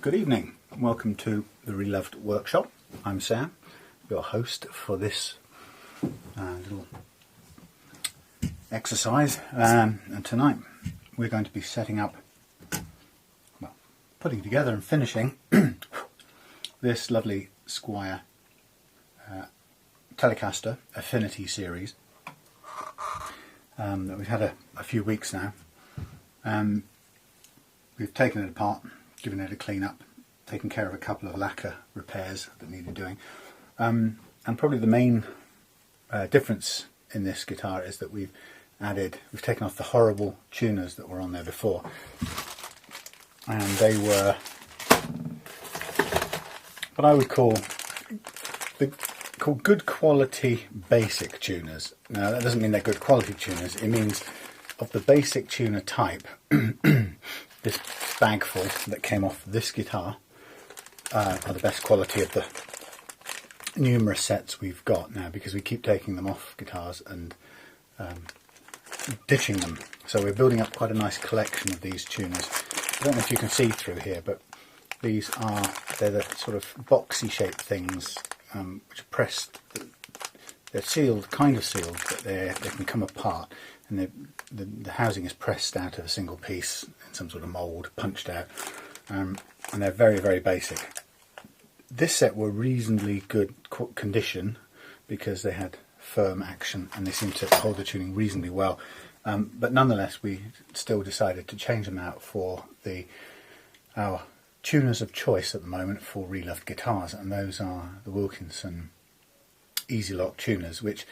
Good evening, welcome to the Reloved Workshop. I'm Sam, your host for this little exercise, and tonight we're going to be setting up, well, putting together and finishing this lovely Squier Telecaster Affinity series that we've had a few weeks now. We've taken it apart, given it a clean up, taken care of a couple of lacquer repairs that needed doing, and probably the main difference in this guitar is that we've taken off the horrible tuners that were on there before, and they were what I would call good quality basic tuners. Now that doesn't mean they're good quality tuners, it means of the basic tuner type. This bagful that came off this guitar are the best quality of the numerous sets we've got now, because we keep taking them off guitars and ditching them. So we're building up quite a nice collection of these tuners. I don't know if you can see through here, but they're the sort of boxy shaped things which are pressed. They're sealed, kind of sealed, but they can come apart, and the housing is pressed out of a single piece in some sort of mould, punched out, and they're very, very basic. This set were reasonably good condition because they had firm action and they seemed to hold the tuning reasonably well, but nonetheless we still decided to change them out for our tuners of choice at the moment for Reloved Guitars, and those are the Wilkinson Easy Lock tuners, which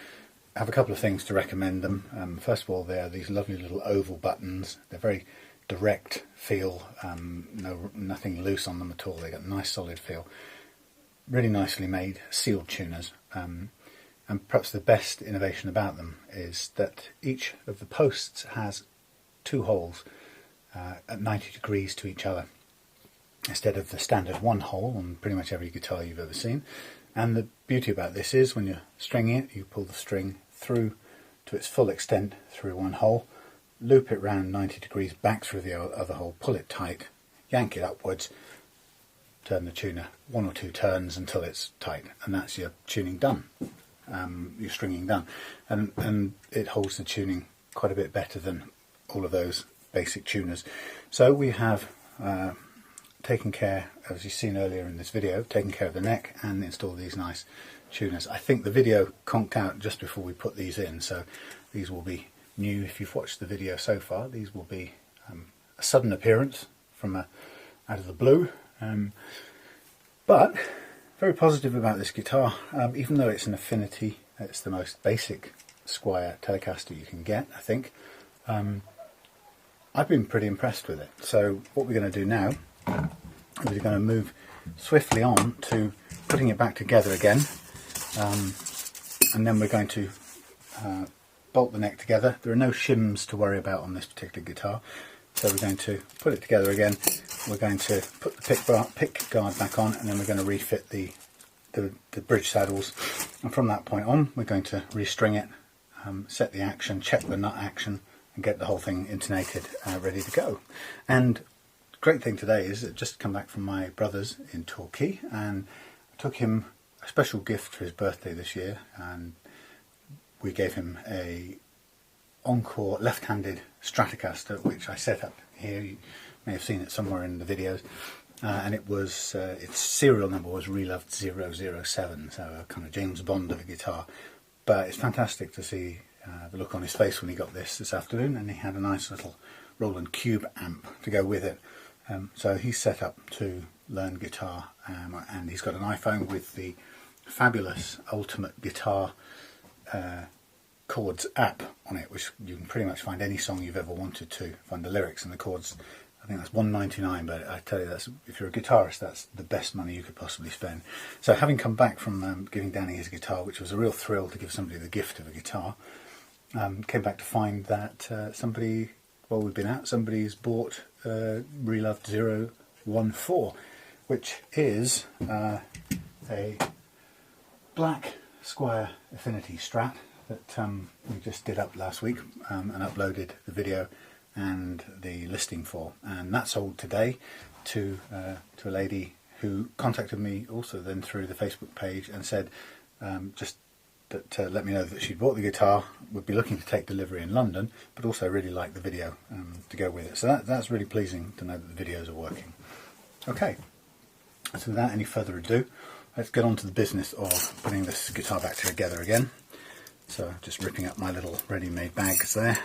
have a couple of things to recommend them. First of all, they're these lovely little oval buttons. They're very direct feel, nothing loose on them at all. They got a nice solid feel. Really nicely made sealed tuners. And perhaps the best innovation about them is that each of the posts has two holes at 90 degrees to each other, instead of the standard one hole on pretty much every guitar you've ever seen. And the beauty about this is when you're stringing it, you pull the string through to its full extent through one hole, loop it round 90 degrees back through the other hole, pull it tight, yank it upwards, turn the tuner one or two turns until it's tight, and that's your tuning done, your stringing done. And it holds the tuning quite a bit better than all of those basic tuners. So we have taken care, as you've seen earlier in this video, taken care of the neck and installed these nice tuners. I think the video conked out just before we put these in, so these will be new. If you've watched the video so far, these will be a sudden appearance from out of the blue, but very positive about this guitar. Even though it's an Affinity, it's the most basic Squier Telecaster you can get, I think. I've been pretty impressed with it. So what we're going to do now, we're going to move swiftly on to putting it back together again, and then we're going to bolt the neck together. There are no shims to worry about on this particular guitar, so we're going to put it together again. We're going to put the pick guard back on, and then we're going to refit the bridge saddles, and from that point on we're going to restring it, set the action, check the nut action, and get the whole thing intonated, ready to go. And great thing today is that just come back from my brother's in Torquay, and I took him a special gift for his birthday this year, and we gave him a Encore left-handed Stratocaster, which I set up here. You may have seen it somewhere in the videos, and it was its serial number was Reloved 007, so a kind of James Bond of a guitar. But it's fantastic to see the look on his face when he got this afternoon, and he had a nice little Roland Cube amp to go with it. So he's set up to learn guitar, and he's got an iPhone with the fabulous Ultimate Guitar chords app on it, which you can pretty much find any song you've ever wanted to, find the lyrics and the chords. I think that's $1.99, but I tell you, that's, if you're a guitarist, that's the best money you could possibly spend. So having come back from giving Danny his guitar, which was a real thrill to give somebody the gift of a guitar, came back to find that somebody, while we've been out, somebody's bought Reloved 014, which is a black Squier Affinity Strat that we just did up last week and uploaded the video and the listing for, and that sold today. to a lady who contacted me also then through the Facebook page and said just that let me know that she'd bought the guitar, would be looking to take delivery in London, but also really liked the video to go with it. So that's really pleasing to know that the videos are working. Okay, so without any further ado, let's get on to the business of putting this guitar back together again. So just ripping up my little ready-made bags there.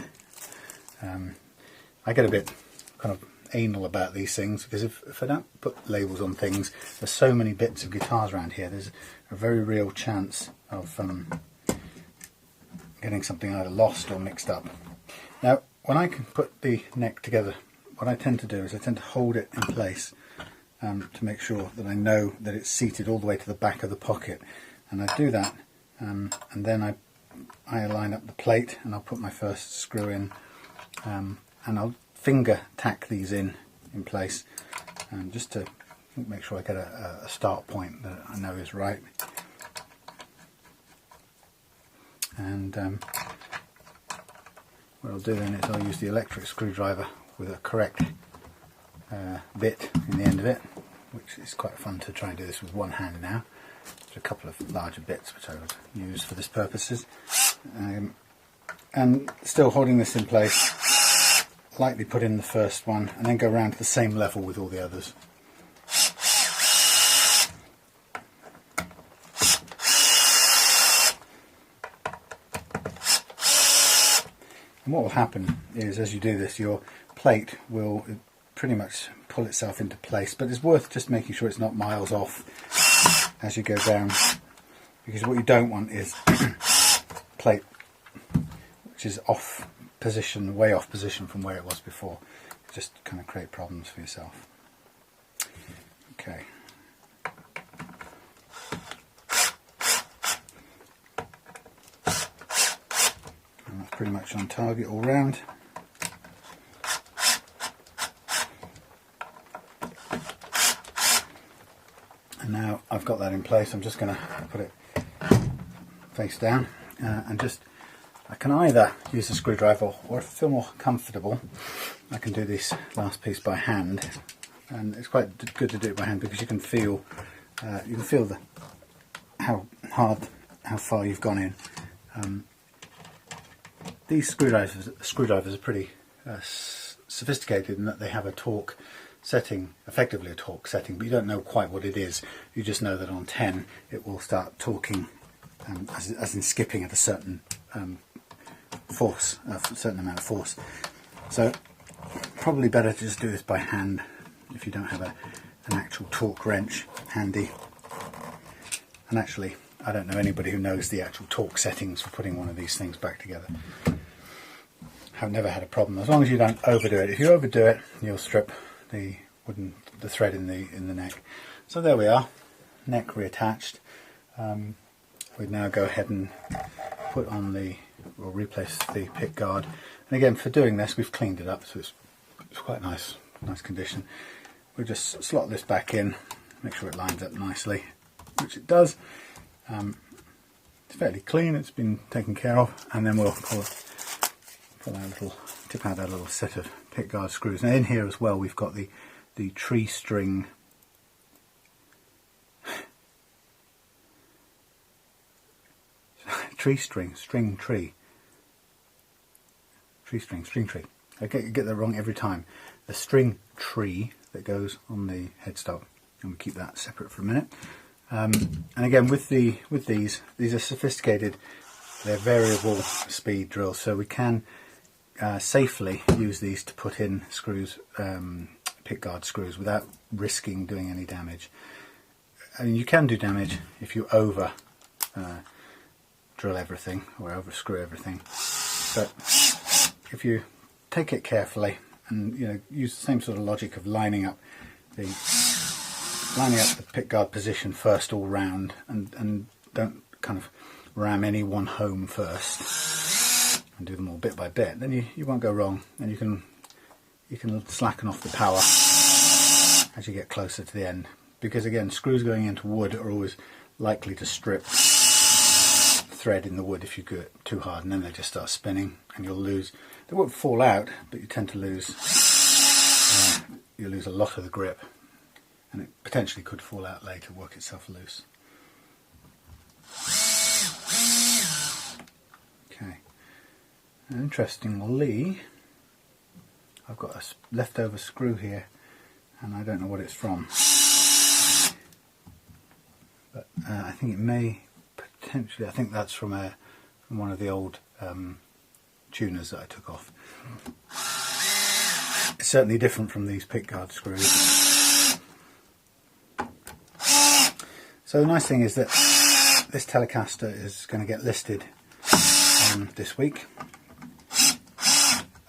I get a bit kind of anal about these things because if I don't put labels on things, there's so many bits of guitars around here, there's a very real chance of getting something either lost or mixed up. Now, when I can put the neck together, what I tend to do is I tend to hold it in place to make sure that I know that it's seated all the way to the back of the pocket. And I do that, and then I line up the plate and I'll put my first screw in, and I'll finger tack these in place just to make sure I get a start point that I know is right. And what I'll do then is I'll use the electric screwdriver with a correct bit in the end of it, which is quite fun to try and do this with one hand now. There's a couple of larger bits which I would use for this purposes. And still holding this in place, lightly put in the first one and then go around to the same level with all the others. And what will happen is, as you do this, your plate will pretty much pull itself into place, but it's worth just making sure it's not miles off as you go down, because what you don't want is plate which is off position, way off position from where it was before. Just kind of create problems for yourself. Okay. And that's pretty much on target all round. And now I've got that in place, I'm just going to put it face down and just, I can either use a screwdriver, or if I feel more comfortable, I can do this last piece by hand. And it's quite good to do it by hand because you can feel how far you've gone in. These screwdrivers are pretty sophisticated in that they have a torque setting, effectively a torque setting, but you don't know quite what it is. You just know that on 10 it will start torquing, as in skipping at a certain force, a certain amount of force. So probably better to just do this by hand if you don't have an actual torque wrench handy. And actually, I don't know anybody who knows the actual torque settings for putting one of these things back together. I've never had a problem, as long as you don't overdo it. If you overdo it, you'll strip the thread in the neck. So there we are, neck reattached. We'd now go ahead and put on we'll replace the pick guard. And again, for doing this, we've cleaned it up, so it's quite nice condition. We'll just slot this back in, make sure it lines up nicely, which it does. It's fairly clean, it's been taken care of, and then we'll tip out our little set of pick guard screws. Now in here as well, we've got the tree string string tree. I get that wrong every time. The string tree that goes on the headstock, and we'll keep that separate for a minute. And again, with these are sophisticated. They're variable speed drills, so we can safely use these to put in screws, pick guard screws, without risking doing any damage. I mean, you can do damage if you over drill everything or over screw everything, but if you take it carefully and use the same sort of logic of lining up the pick guard position first all round, and don't kind of ram any one home first, and do them all bit by bit, then you won't go wrong, and you can slacken off the power as you get closer to the end, because again, screws going into wood are always likely to strip thread in the wood if you go too hard, and then they just start spinning and you'll lose. They won't fall out, but you tend to lose you lose a lot of the grip, and it potentially could fall out later, work itself loose. Okay, and interestingly, I've got a leftover screw here, and I don't know what it's from, but I think it may potentially, I think that's from one of the old tuners that I took off. It's certainly different from these pickguard screws. So the nice thing is that this Telecaster is going to get listed this week.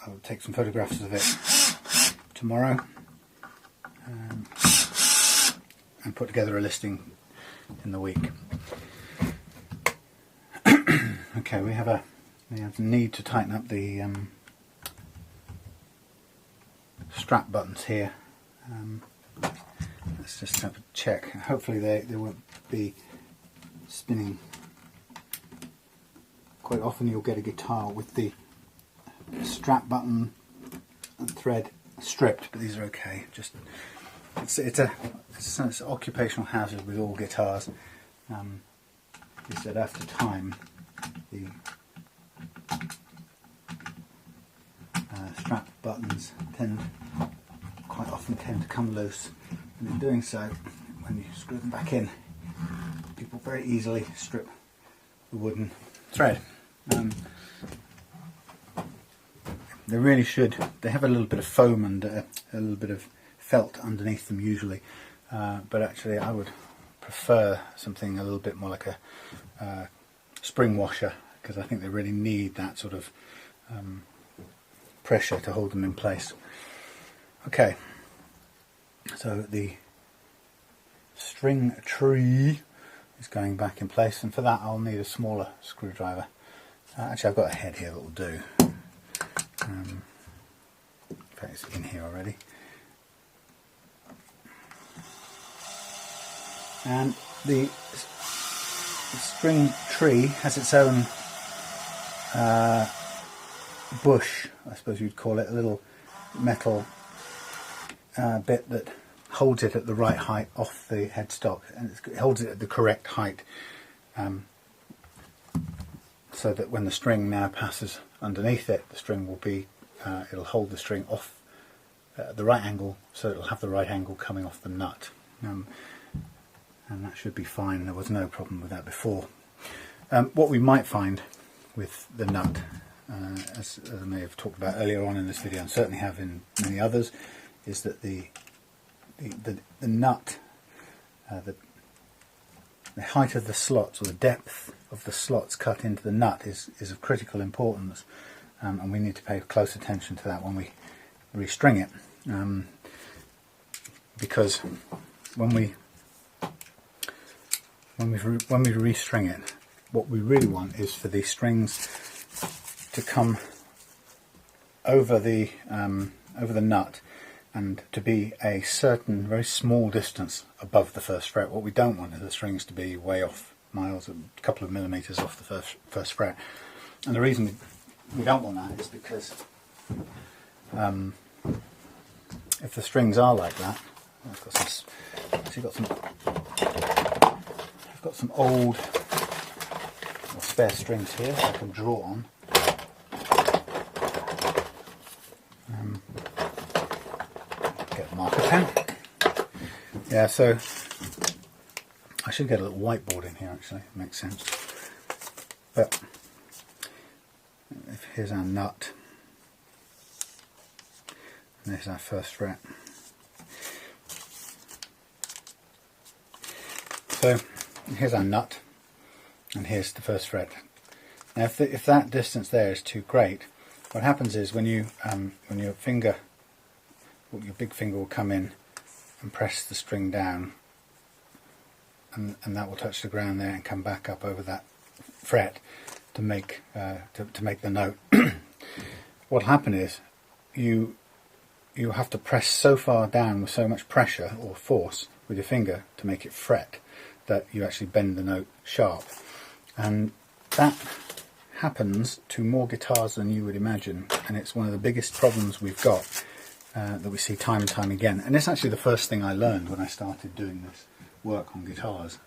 I'll take some photographs of it tomorrow and put together a listing in the week. Okay, we have a need to tighten up the strap buttons here. Let's just have a check. Hopefully they won't be spinning. Quite often you'll get a guitar with the strap button and thread stripped, but these are okay. Just it's an occupational hazard with all guitars. Is that after time the strap buttons quite often tend to come loose, and in doing so, when you screw them back in, people very easily strip the wooden thread. They really should. They have a little bit of foam and a little bit of felt underneath them usually, but actually I would prefer something a little bit more like a spring washer, because I think they really need that sort of pressure to hold them in place. Okay, so the string tree is going back in place, and for that I'll need a smaller screwdriver. Actually, I've got a head here that will do. In fact, it's in here already. And the string tree has its own bush, I suppose you'd call it, a little metal bit that holds it at the right height off the headstock, and it holds it at the correct height, so that when the string now passes underneath it, the string will be, it'll hold the string off at the right angle, so it'll have the right angle coming off the nut. And that should be fine. There was no problem with that before. What we might find with the nut, as I may have talked about earlier on in this video, and certainly have in many others, is that the nut, the height of the slots, or the depth of the slots cut into the nut, is of critical importance, and we need to pay close attention to that when we restring it, because when we restring it, what we really want is for the strings to come over the nut and to be a certain very small distance above the first fret. What we don't want is the strings to be way off, miles, a couple of millimeters off the first fret. And the reason we don't want that is because if the strings are like that, I've got some old or spare strings here I can draw on. Get a marker pen. Yeah, so I should get a little whiteboard in here actually, it makes sense. But here's our nut, and there's our first fret. So here's our nut, and here's the first fret. Now if that distance there is too great, what happens is when your big finger will come in and press the string down, and that will touch the ground there and come back up over that fret to make the note. What'll happen is you have to press so far down with so much pressure or force with your finger to make it fret that you actually bend the note sharp, and that happens to more guitars than you would imagine, and it's one of the biggest problems we've got that we see time and time again. And it's actually the first thing I learned when I started doing this work on guitars.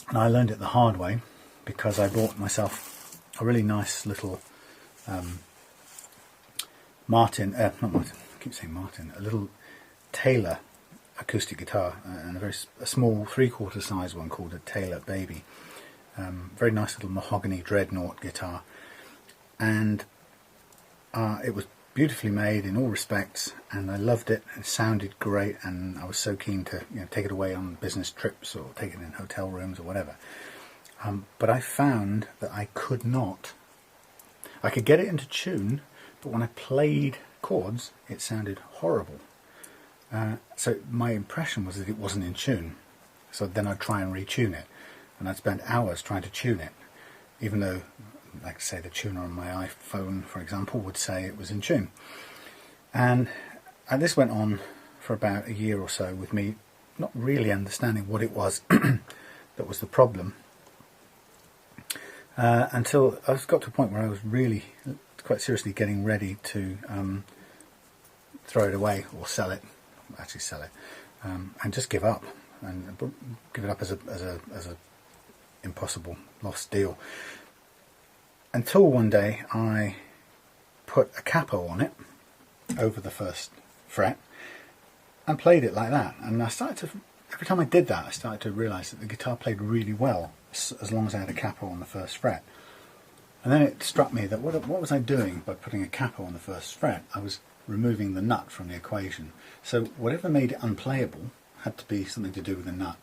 And I learned it the hard way because I bought myself a really nice little not Martin, I keep saying Martin, a little Taylor acoustic guitar, and a small 3/4 size one called a Taylor Baby. Very nice little mahogany dreadnought guitar, and it was beautifully made in all respects, and I loved it. It sounded great, and I was so keen to take it away on business trips or take it in hotel rooms or whatever. But I found that I could get it into tune, but when I played chords it sounded horrible. So my impression was that it wasn't in tune. So then I'd try and retune it, and I'd spend hours trying to tune it, even though, like I say, the tuner on my iPhone, for example, would say it was in tune. And this went on for about a year or so with me not really understanding what it was that was the problem, until I got to a point where I was really quite seriously getting ready to throw it away or sell it, and just give up, and give it up as a impossible lost deal. Until one day I put a capo on it over the first fret and played it like that, and every time I did that I started to realise that the guitar played really well as long as I had a capo on the first fret. And then it struck me that what was I doing by putting a capo on the first fret? I was removing the nut from the equation. So whatever made it unplayable had to be something to do with the nut.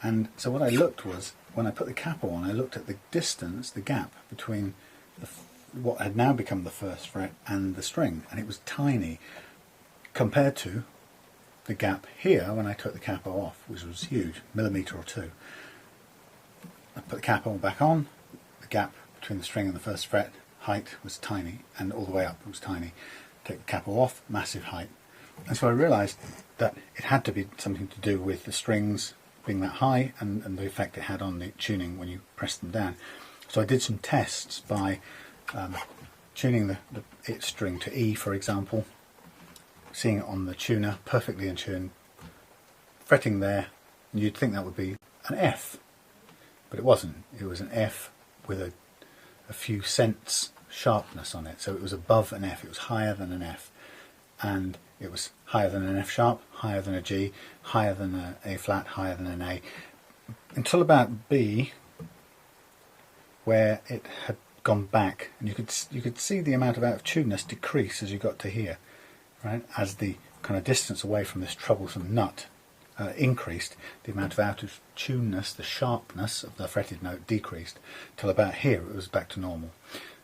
And so what I looked was, when I put the capo on, I looked at the distance, the gap between what had now become the first fret and the string, and it was tiny compared to the gap here when I took the capo off, which was huge, millimetre or two. I put the capo back on, the gap between the string and the first fret height was tiny, and all the way up it was tiny. Take the capo off, massive height. And so I realised that it had to be something to do with the strings being that high and the effect it had on the tuning when you pressed them down. So I did some tests by tuning the it string to E, for example, seeing it on the tuner perfectly in tune, fretting there, and you'd think that would be an F, but it wasn't. It was an F with a few cents sharpness on it, so it was above an F, it was higher than an F, and it was higher than an F sharp, higher than a G, higher than an A flat, higher than an A, until about B, where it had gone back, and you could see the amount of out of tuneness decrease as you got to here, right? As the kind of distance away from this troublesome nut increased, the amount of out of tuneness, the sharpness of the fretted note decreased, till about here it was back to normal.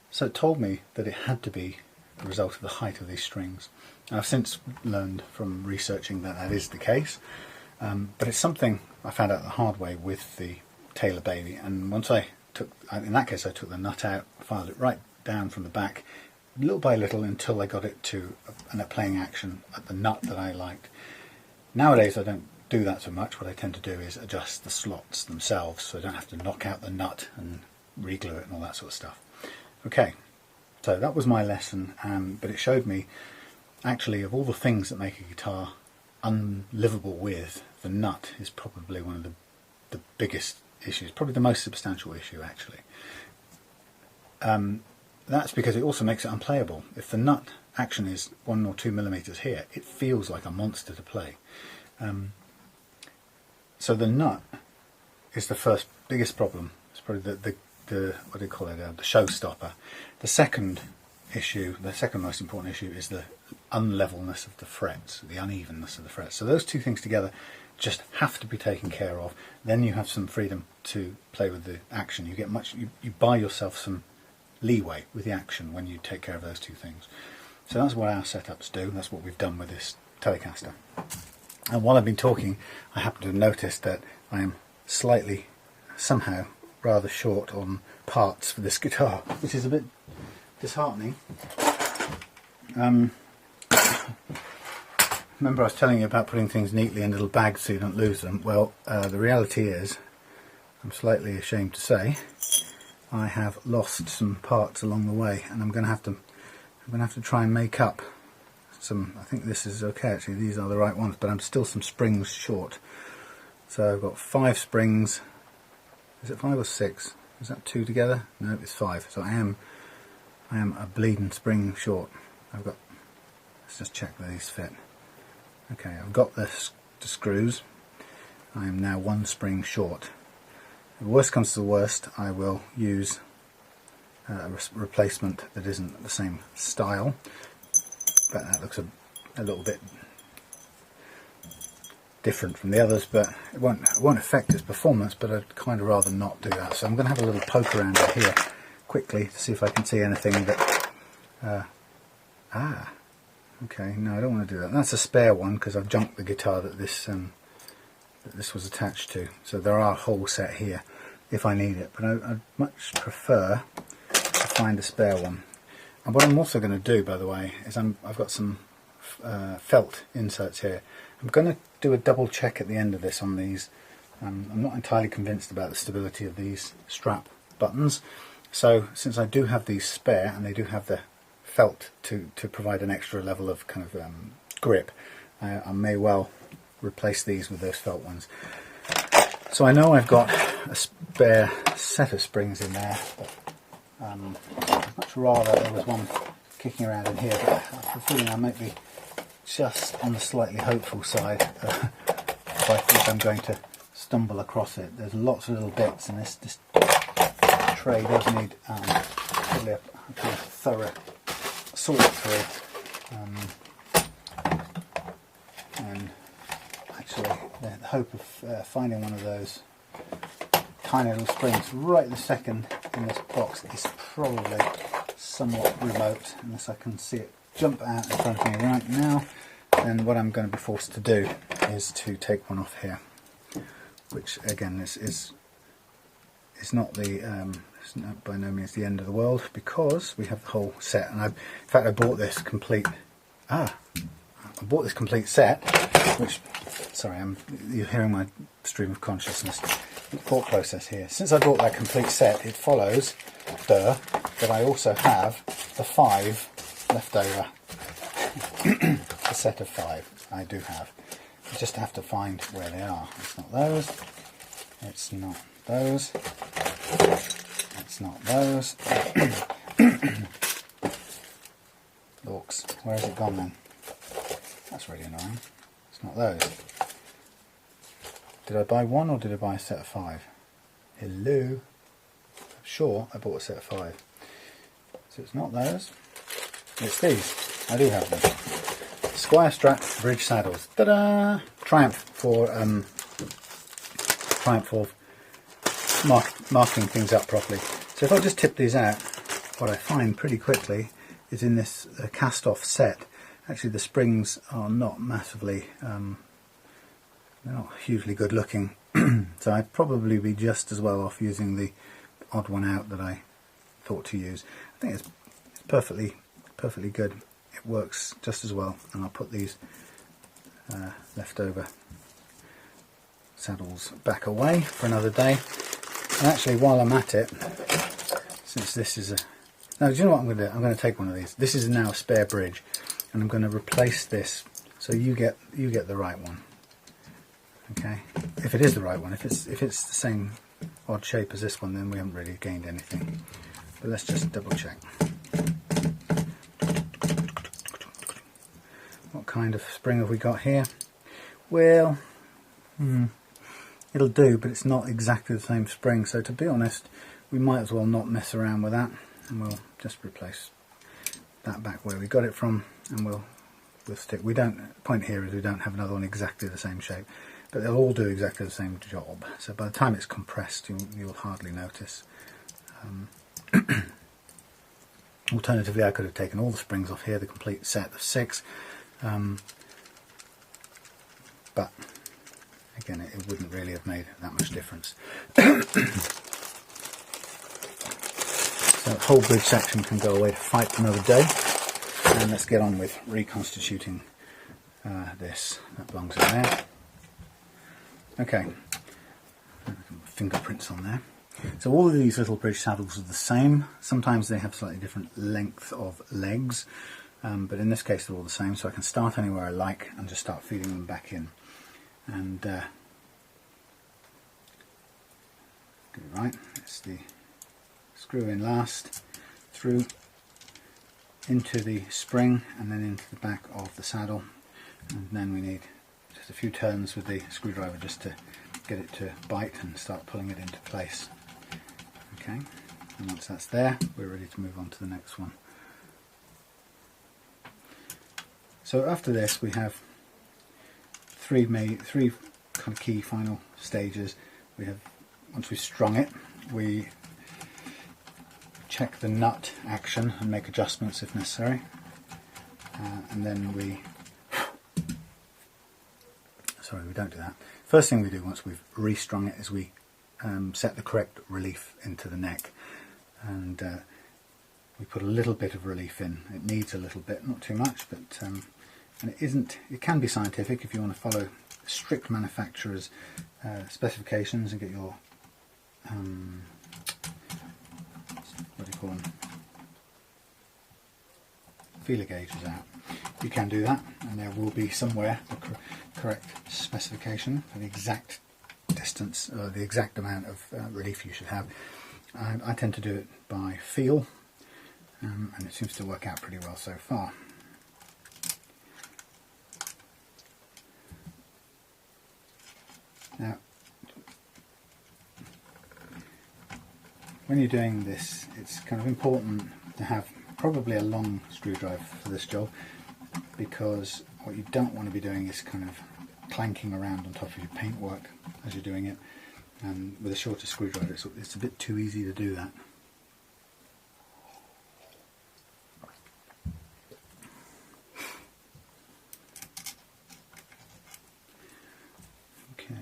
So it told me that it had to be the result of the height of these strings. And I've since learned from researching that that is the case, but it's something I found out the hard way with the Taylor Baby. And once in that case I took the nut out, filed it right down from the back, little by little, until I got it to a playing action at the nut that I liked. Nowadays I don't do that so much. What I tend to do is adjust the slots themselves, so I don't have to knock out the nut and re-glue it and all that sort of stuff. Okay, so that was my lesson, but it showed me, actually, of all the things that make a guitar unlivable with, the nut is probably one of the biggest issues, probably the most substantial issue, actually. That's because it also makes it unplayable. If the nut action is 1 or 2 millimeters here, it feels like a monster to play. So the nut is the first biggest problem. It's probably the what do you call it, the showstopper. The second issue, the second most important issue, is the unlevelness of the frets, the unevenness of the frets. So those two things together just have to be taken care of. Then you have some freedom to play with the action. You get you buy yourself some leeway with the action when you take care of those two things. So that's what our setups do. That's what we've done with this Telecaster. And while I've been talking, I happen to have noticed that I am slightly, somehow, rather short on parts for this guitar, which is a bit disheartening. Remember I was telling you about putting things neatly in little bags so you don't lose them? Well, the reality is, I'm slightly ashamed to say, I have lost some parts along the way, and I'm going to have to I'm going to have to try and make up some. I think this is okay actually, these are the right ones, but I'm still some springs short. So I've got 5 springs. Is it 5 or 6? Is that 2 together? No, it's 5. So I am a bleeding spring short. I've got, let's just check that these fit. Okay, I've got the screws. I am now 1 spring short. If the worst comes to the worst, I will use a replacement that isn't the same style, but that looks a little bit different from the others, but it won't affect its performance, but I'd kind of rather not do that. So I'm going to have a little poke around it here quickly to see if I can see anything that okay, no, I don't want to do that. That's a spare one because I've junked the guitar that this was attached to, so there are a whole set here if I need it, but I'd much prefer to find a spare one. And what I'm also going to do, by the way, is I've got some felt inserts here. I'm going to do a double check at the end of this on these. I'm not entirely convinced about the stability of these strap buttons, so since I do have these spare and they do have the felt to provide an extra level of kind of grip, I may well replace these with those felt ones. So I know I've got a spare set of springs in there, but I'd much rather there was one kicking around in here, but I have a feeling I might be just on the slightly hopeful side if I think I'm going to stumble across it. There's lots of little bits, and this tray does need probably a kind of thorough sort through, and actually the hope of finding one of those tiny little springs right this second in this box is probably somewhat remote, unless I can see it jump out in front of me right now. Then what I'm going to be forced to do is to take one off here, which again is not the it's not by no means the end of the world, because we have the whole set. And in fact I bought this complete set, which, sorry, you're hearing my stream of consciousness thought process here. Since I bought that complete set, it follows that I also have the 5 left over. A set of 5 I do have. I just have to find where they are. It's not those. It's not those. It's not those. Looks, where has it gone then? That's really annoying. It's not those. Did I buy one or did I buy a set of 5? Hello? I'm sure I bought a set of 5. So it's not those. It's these. I do have them. Squier strap bridge saddles. Ta-da! Triumph for marking things up properly. So if I just tip these out, what I find pretty quickly is in this cast-off set, actually the springs are not massively, they're not hugely good looking. So I'd probably be just as well off using the odd one out that I thought to use. I think it's perfectly good. It works just as well, and I'll put these leftover saddles back away for another day. And actually, while I'm at it, since this is no, do you know what I'm going to do? I'm going to take one of these. This is now a spare bridge, and I'm going to replace this so you get the right one. Okay, if it is the right one. If it's the same odd shape as this one, then we haven't really gained anything. But let's just double check. What kind of spring have we got here? Well, it'll do, but it's not exactly the same spring, so to be honest, we might as well not mess around with that, and we'll just replace that back where we got it from, and we'll stick. We don't. The point here is we don't have another one exactly the same shape, but they'll all do exactly the same job. So by the time it's compressed, you'll hardly notice. Alternatively, I could have taken all the springs off here, the complete set of 6. But again, it wouldn't really have made that much difference. So the whole bridge section can go away to fight another day, and let's get on with reconstituting this. That belongs in there. Okay, fingerprints on there. So all of these little bridge saddles are the same. Sometimes they have slightly different length of legs, but in this case they're all the same, so I can start anywhere I like and just start feeding them back in. And get it right, it's the screw in last, through into the spring and then into the back of the saddle, and then we need just a few turns with the screwdriver just to get it to bite and start pulling it into place. Okay, and once that's there, we're ready to move on to the next one. So after this we have three kind of key final stages. We have, once we've strung it, we check the nut action and make adjustments if necessary, and then we don't do that. First thing we do once we've restrung it is we set the correct relief into the neck, and we put a little bit of relief in. It needs a little bit, not too much, but and it can be scientific if you want to follow strict manufacturer's specifications and get your what do you call them, feeler gauges out. You can do that, and there will be somewhere the correct specification for the exact distance or the exact amount of relief you should have. I tend to do it by feel, and it seems to work out pretty well so far. Now, when you're doing this, it's kind of important to have probably a long screwdriver for this job, because what you don't want to be doing is kind of clanking around on top of your paintwork as you're doing it, and with a shorter screwdriver it's a bit too easy to do that. Okay.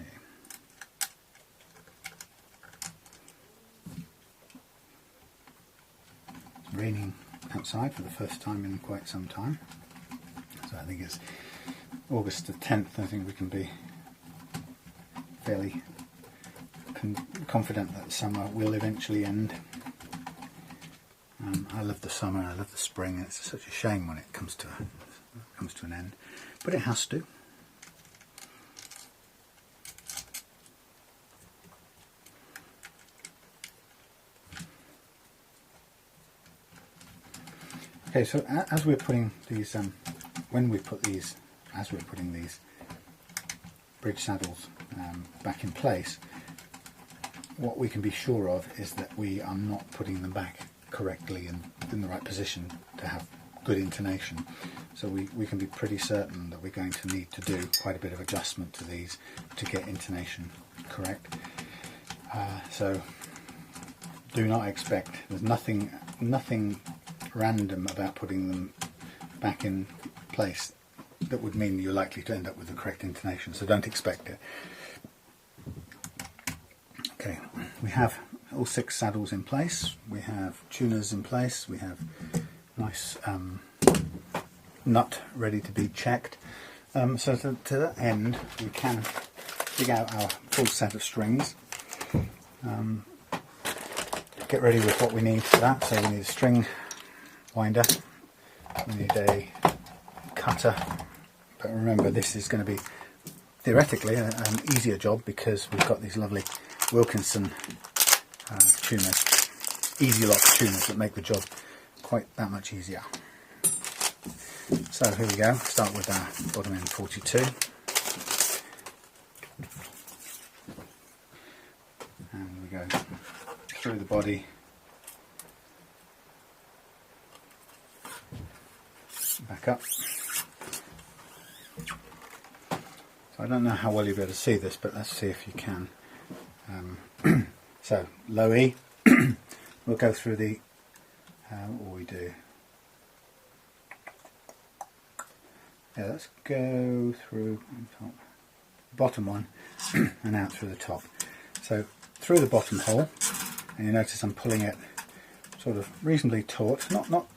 It's raining outside for the first time in quite some time. So I think it's August the 10th. I think we can be fairly confident that summer will eventually end. I love the summer, I love the spring, and it's such a shame when it comes to an end, but it has to. Okay, so as we're putting these, as we're putting these bridge saddles back in place, what we can be sure of is that we are not putting them back correctly and in the right position to have good intonation. So we can be pretty certain that we're going to need to do quite a bit of adjustment to these to get intonation correct. So do not expect, there's nothing random about putting them back in place that would mean you're likely to end up with the correct intonation, so don't expect it. Okay, we have all 6 saddles in place, we have tuners in place, we have nice nut ready to be checked. So to that end we can dig out our full set of strings, get ready with what we need for that. So we need a string winder, we need a cutter, but remember this is going to be theoretically an easier job because we've got these lovely Wilkinson tuners, easy lock tuners that make the job quite that much easier. So here we go, start with our bottom end 42, and we go through the body, back up. So I don't know how well you'll be able to see this, but let's see if you can. So low E, we'll go through the, what we do. Yeah, let's go through top, bottom one and out through the top. So through the bottom hole, and you notice I'm pulling it sort of reasonably taut, not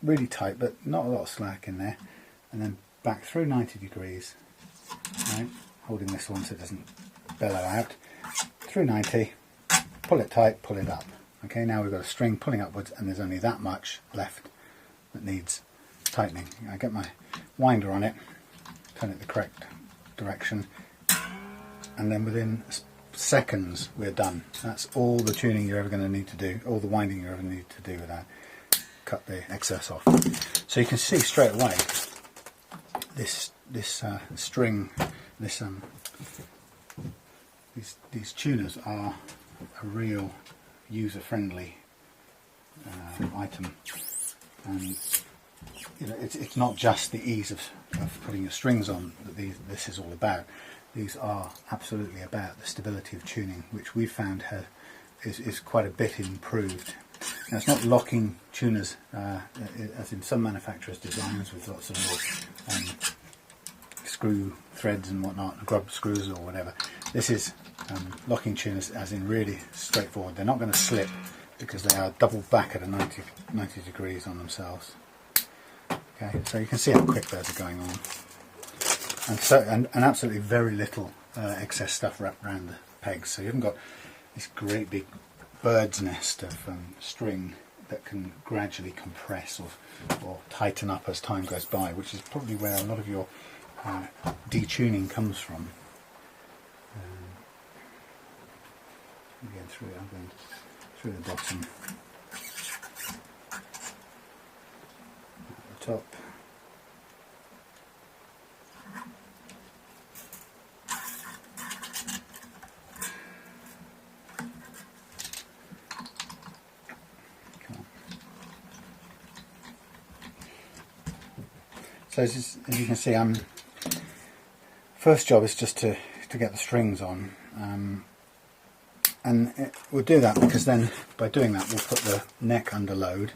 really tight, but not a lot of slack in there, and then back through 90 degrees, right, holding this one so it doesn't bellow out, through 90, pull it tight, pull it up. Okay, now we've got a string pulling upwards and there's only that much left that needs tightening. I get my winder on it, turn it the correct direction, and then within seconds we're done. That's all the tuning you're ever going to need to do, all the winding you ever need to do with that. Cut the excess off. So you can see straight away this string, these tuners are a real user-friendly item, and you know, it's not just the ease of putting your strings on that this is all about. These are absolutely about the stability of tuning, which we've found is quite a bit improved. Now, it's not locking tuners as in some manufacturers' designs with lots of little screw threads and whatnot, grub screws or whatever. This is locking tuners as in really straightforward. They're not going to slip because they are doubled back at a 90 degrees on themselves. Okay, so you can see how quick those are going on, and absolutely very little excess stuff wrapped around the pegs. So you haven't got this great big bird's nest of string that can gradually compress or tighten up as time goes by, which is probably where a lot of your detuning comes from. Again, I'm going through the bottom, at the top. So as you can see, first job is just to get the strings on, and we'll do that because then by doing that we'll put the neck under load,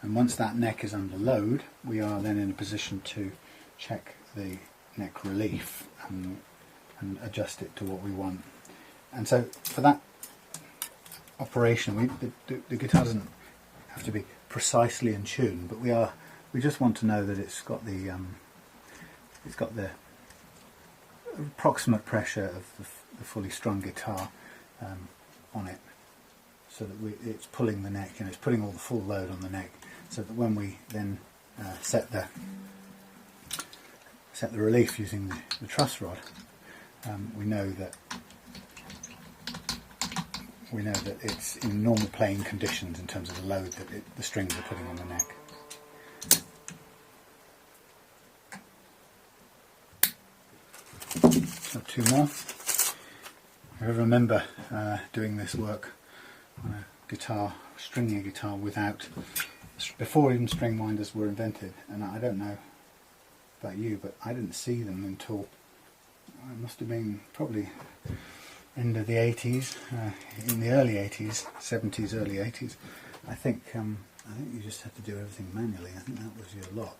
and once that neck is under load we are then in a position to check the neck relief and adjust it to what we want. And so for that operation the guitar doesn't have to be precisely in tune, but we just want to know that it's got the approximate pressure of the fully strung guitar on it, so that it's pulling the neck, it's putting all the full load on the neck, so that when we then set the relief using the truss rod, we know that it's in normal playing conditions in terms of the load that the strings are putting on the neck. So 2 more. I remember doing this work on a guitar, stringing a guitar before even string winders were invented, and I don't know about you, but I didn't see them until it must have been probably end of the 80s, in the early 80s, 70s, early 80s. I think you just had to do everything manually. I think that was your lot,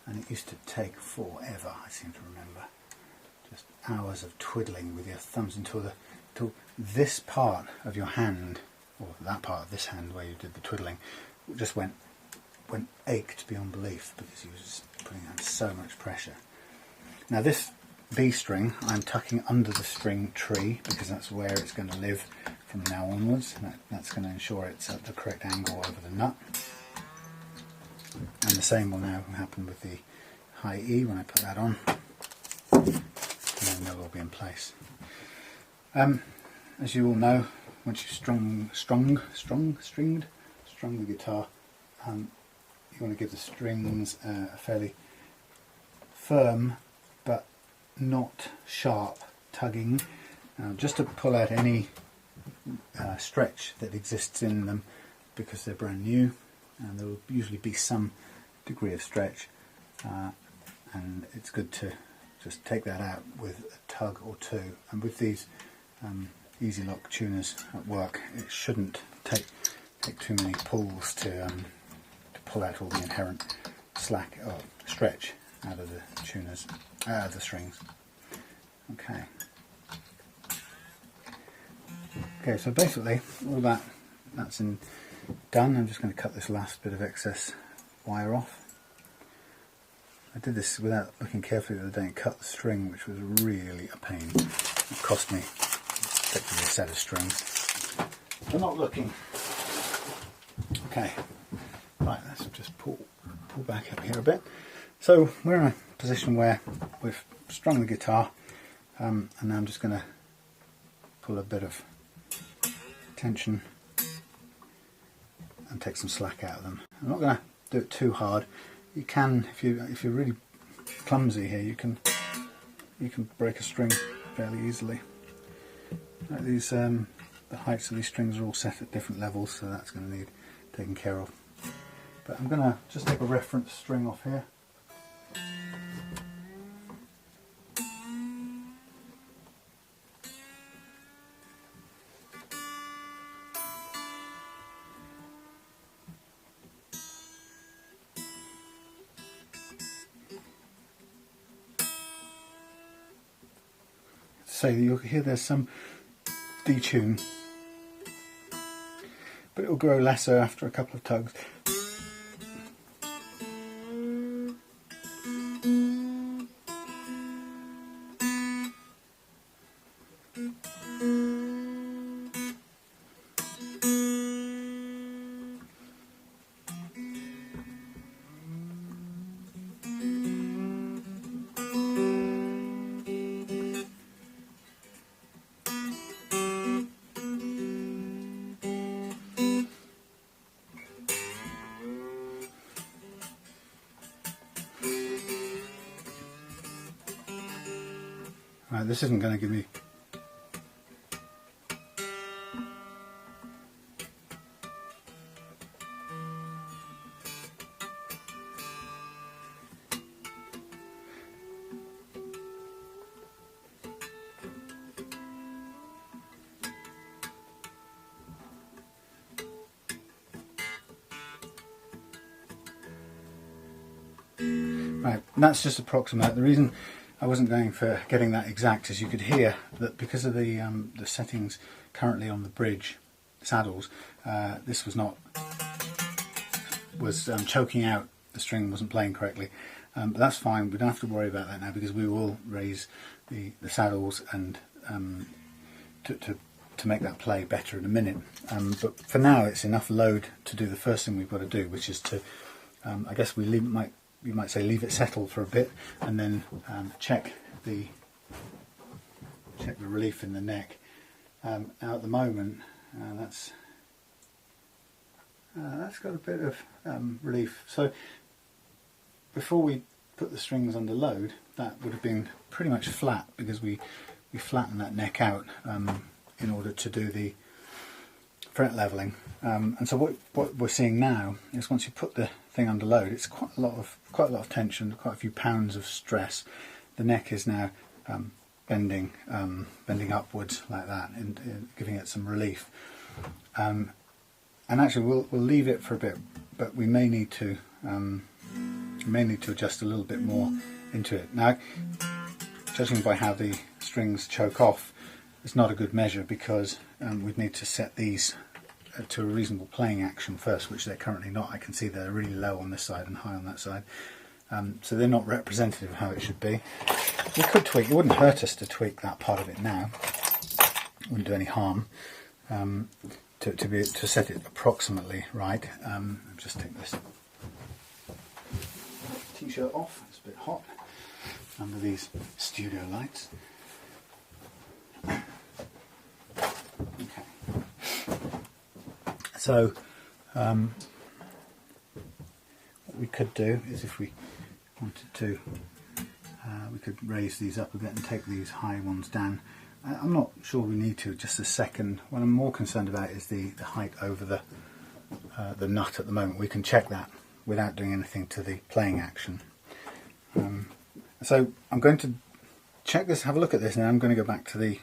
and it used to take forever, I seem to remember. Just hours of twiddling with your thumbs until this part of your hand, or that part of this hand where you did the twiddling, just ached beyond belief because you were just putting out so much pressure. Now this B string I'm tucking under the string tree because that's where it's going to live from now onwards. That's going to ensure it's at the correct angle over the nut. And the same will now happen with the high E when I put that on. And then they'll all be in place. As you all know, once you've strung the guitar, you want to give the strings a fairly firm but not sharp tugging, just to pull out any stretch that exists in them because they're brand new, and there will usually be some degree of stretch, and it's good to just take that out with a tug or two. And with these easy lock tuners at work, it shouldn't take too many pulls to pull out all the inherent slack or stretch out of the tuners, out of the strings. Okay. Okay, so basically all that's done. I'm just going to cut this last bit of excess wire off. I did this without looking carefully the other day and cut the string, which was really a pain. It cost me effectively a set of strings. for not looking. Okay, right, let's just pull back up here a bit. So we're in a position where we've strung the guitar, and now I'm just going to pull a bit of tension and take some slack out of them. I'm not going to do it too hard. You can, if you're really clumsy here, you can break a string fairly easily. Like these, the heights of these strings are all set at different levels, so that's going to need taken care of. But I'm going to just take a reference string off here. So you'll hear there's some detune, but it will grow lesser after a couple of tugs. Right, this isn't going to give me right, that's just approximate. The reason I wasn't going for getting that exact is you could hear that because of the settings currently on the bridge saddles, this was choking out, the string wasn't playing correctly. But that's fine, we don't have to worry about that now because we will raise the saddles and to make that play better in a minute. But for now it's enough load to do the first thing we've got to do, which is to, I guess you might say leave it settle for a bit and then check the relief in the neck. Now at the moment that's got a bit of relief. So before we put the strings under load, that would have been pretty much flat because we flattened that neck out in order to do the fret leveling. And so what we're seeing now is once you put the thing under load, it's quite a lot of tension, quite a few pounds of stress. The neck is now bending upwards like that, and giving it some relief. And actually, we'll leave it for a bit, but we may need to adjust a little bit more into it. Now, judging by how the strings choke off, it's not a good measure because we'd need to set these to a reasonable playing action first, which they're currently not. I can see they're really low on this side and high on that side, so they're not representative of how it should be. We could tweak, it wouldn't hurt us to tweak that part of it now, it wouldn't do any harm, to set it approximately right. Just take this t-shirt off, it's a bit hot under these studio lights. Okay. So what we could do is, if we wanted to, we could raise these up a bit and take these high ones down. I'm not sure we need to, just a second. What I'm more concerned about is the height over the nut at the moment. We can check that without doing anything to the playing action. So I'm going to check this, have a look at this, and I'm going to go back to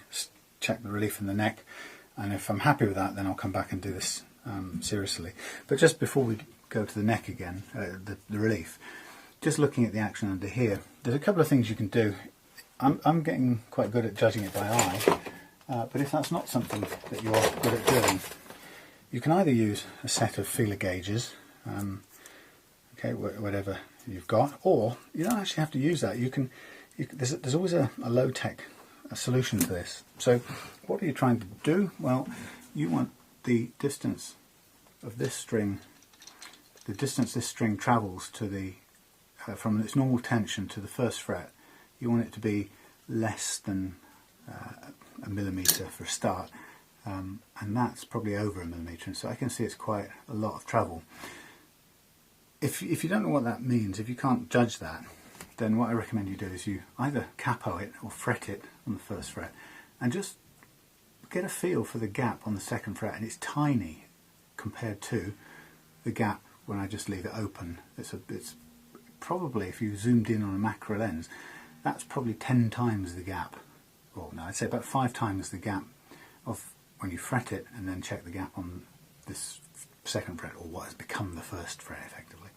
check the relief in the neck, and if I'm happy with that, then I'll come back and do this seriously. But just before we go to the neck again, the relief, just looking at the action under here, there's a couple of things you can do. I'm getting quite good at judging it by eye, but if that's not something that you're good at doing, you can either use a set of feeler gauges, okay, whatever you've got, or you don't actually have to use that. There's always a low-tech solution to this. So what are you trying to do? Well, you want the distance of this string, the distance this string travels to the from its normal tension to the first fret, you want it to be less than a millimetre for a start, and that's probably over a millimetre, and so I can see it's quite a lot of travel. If you don't know what that means, if you can't judge that, then what I recommend you do is you either capo it or fret it on the first fret and just get a feel for the gap on the second fret, and it's tiny compared to the gap when I just leave it open. It's probably, if you zoomed in on a macro lens, that's probably 10 times the gap, or no, I'd say about 5 times the gap of when you fret it and then check the gap on this second fret, or what has become the first fret effectively.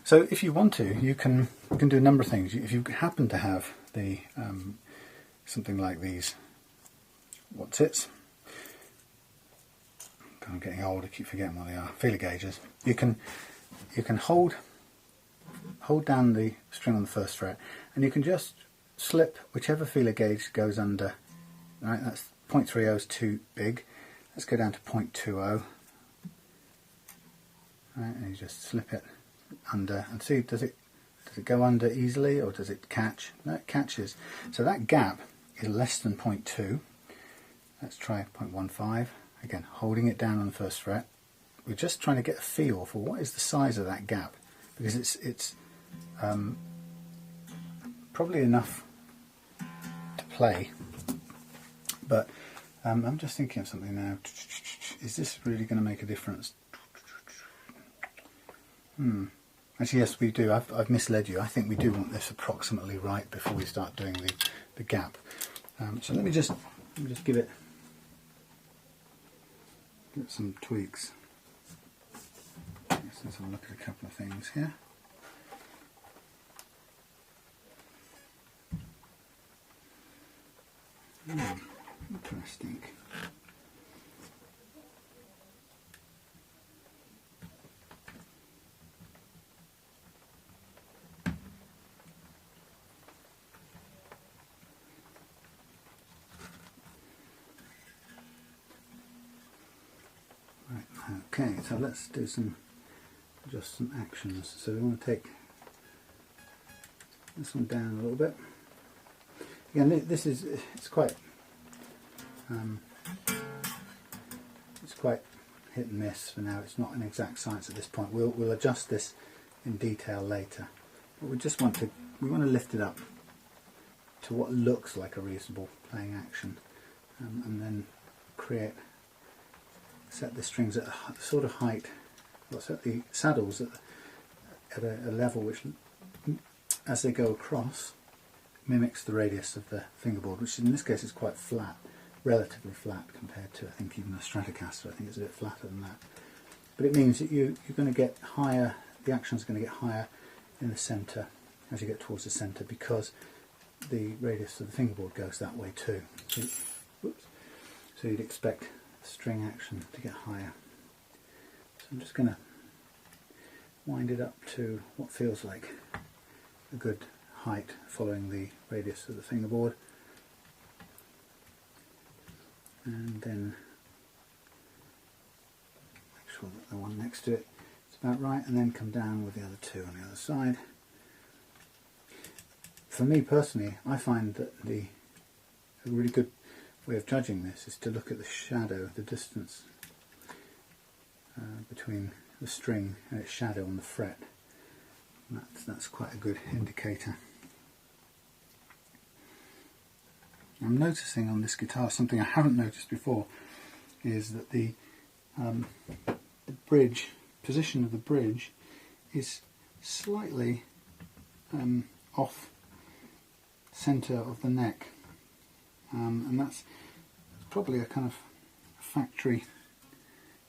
So if you want to, you can do a number of things. If you happen to have the something like these what's-its, I'm getting old, I keep forgetting what they are, feeler gauges. You can hold down the string on the first fret, and you can just slip whichever feeler gauge goes under. Right, that's 0.30 is too big. Let's go down to 0.20. Right, and you just slip it under and see, does it go under easily, or does it catch? No, it catches. So that gap is less than 0.2. Let's try 0.15. Again, holding it down on the first fret. We're just trying to get a feel for what is the size of that gap, because it's probably enough to play, but I'm just thinking of something now. Is this really going to make a difference? Actually, yes, we do. I've misled you. I think we do want this approximately right before we start doing the gap. So let me just give it some tweaks. Let's have a look at a couple of things here. Interesting. Okay, so let's do just some actions. So we want to take this one down a little bit. Again, it's quite hit and miss for now. It's not an exact science at this point. We'll adjust this in detail later. But we want to lift it up to what looks like a reasonable playing action, and then set the strings at a sort of height, or set the saddles at a level which, as they go across, mimics the radius of the fingerboard, which in this case is quite flat, relatively flat compared to, I think, even a Stratocaster. I think it's a bit flatter than that. But it means that you're going to get higher, the action's going to get higher in the centre as you get towards the centre, because the radius of the fingerboard goes that way too. So you'd expect string action to get higher. So I'm just going to wind it up to what feels like a good height following the radius of the fingerboard, and then make sure that the one next to it is about right, and then come down with the other two on the other side. For me personally, I find that a really good way of judging this is to look at the shadow, the distance between the string and its shadow on the fret. That's quite a good indicator. I'm noticing on this guitar something I haven't noticed before, is that the bridge, position of the bridge is slightly off centre of the neck, and that's probably a kind of factory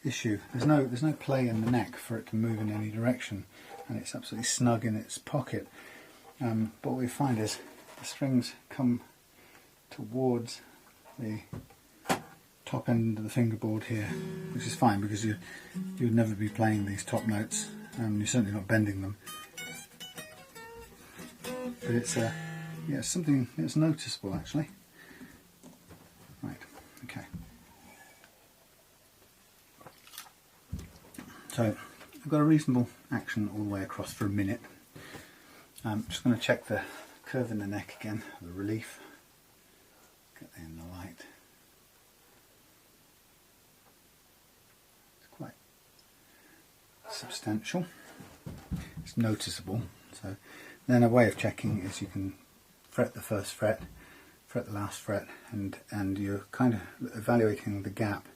issue. There's no play in the neck for it to move in any direction, and it's absolutely snug in its pocket. But what we find is the strings come towards the top end of the fingerboard here, which is fine because you would never be playing these top notes, you're certainly not bending them. But it's something that's noticeable actually. Right, okay. So I've got a reasonable action all the way across for a minute. I'm just going to check the curve in the neck again, the relief. Get that in the light. It's quite substantial. It's noticeable. So then a way of checking is you can fret the first fret, fret the last fret, and you're kind of evaluating the gap.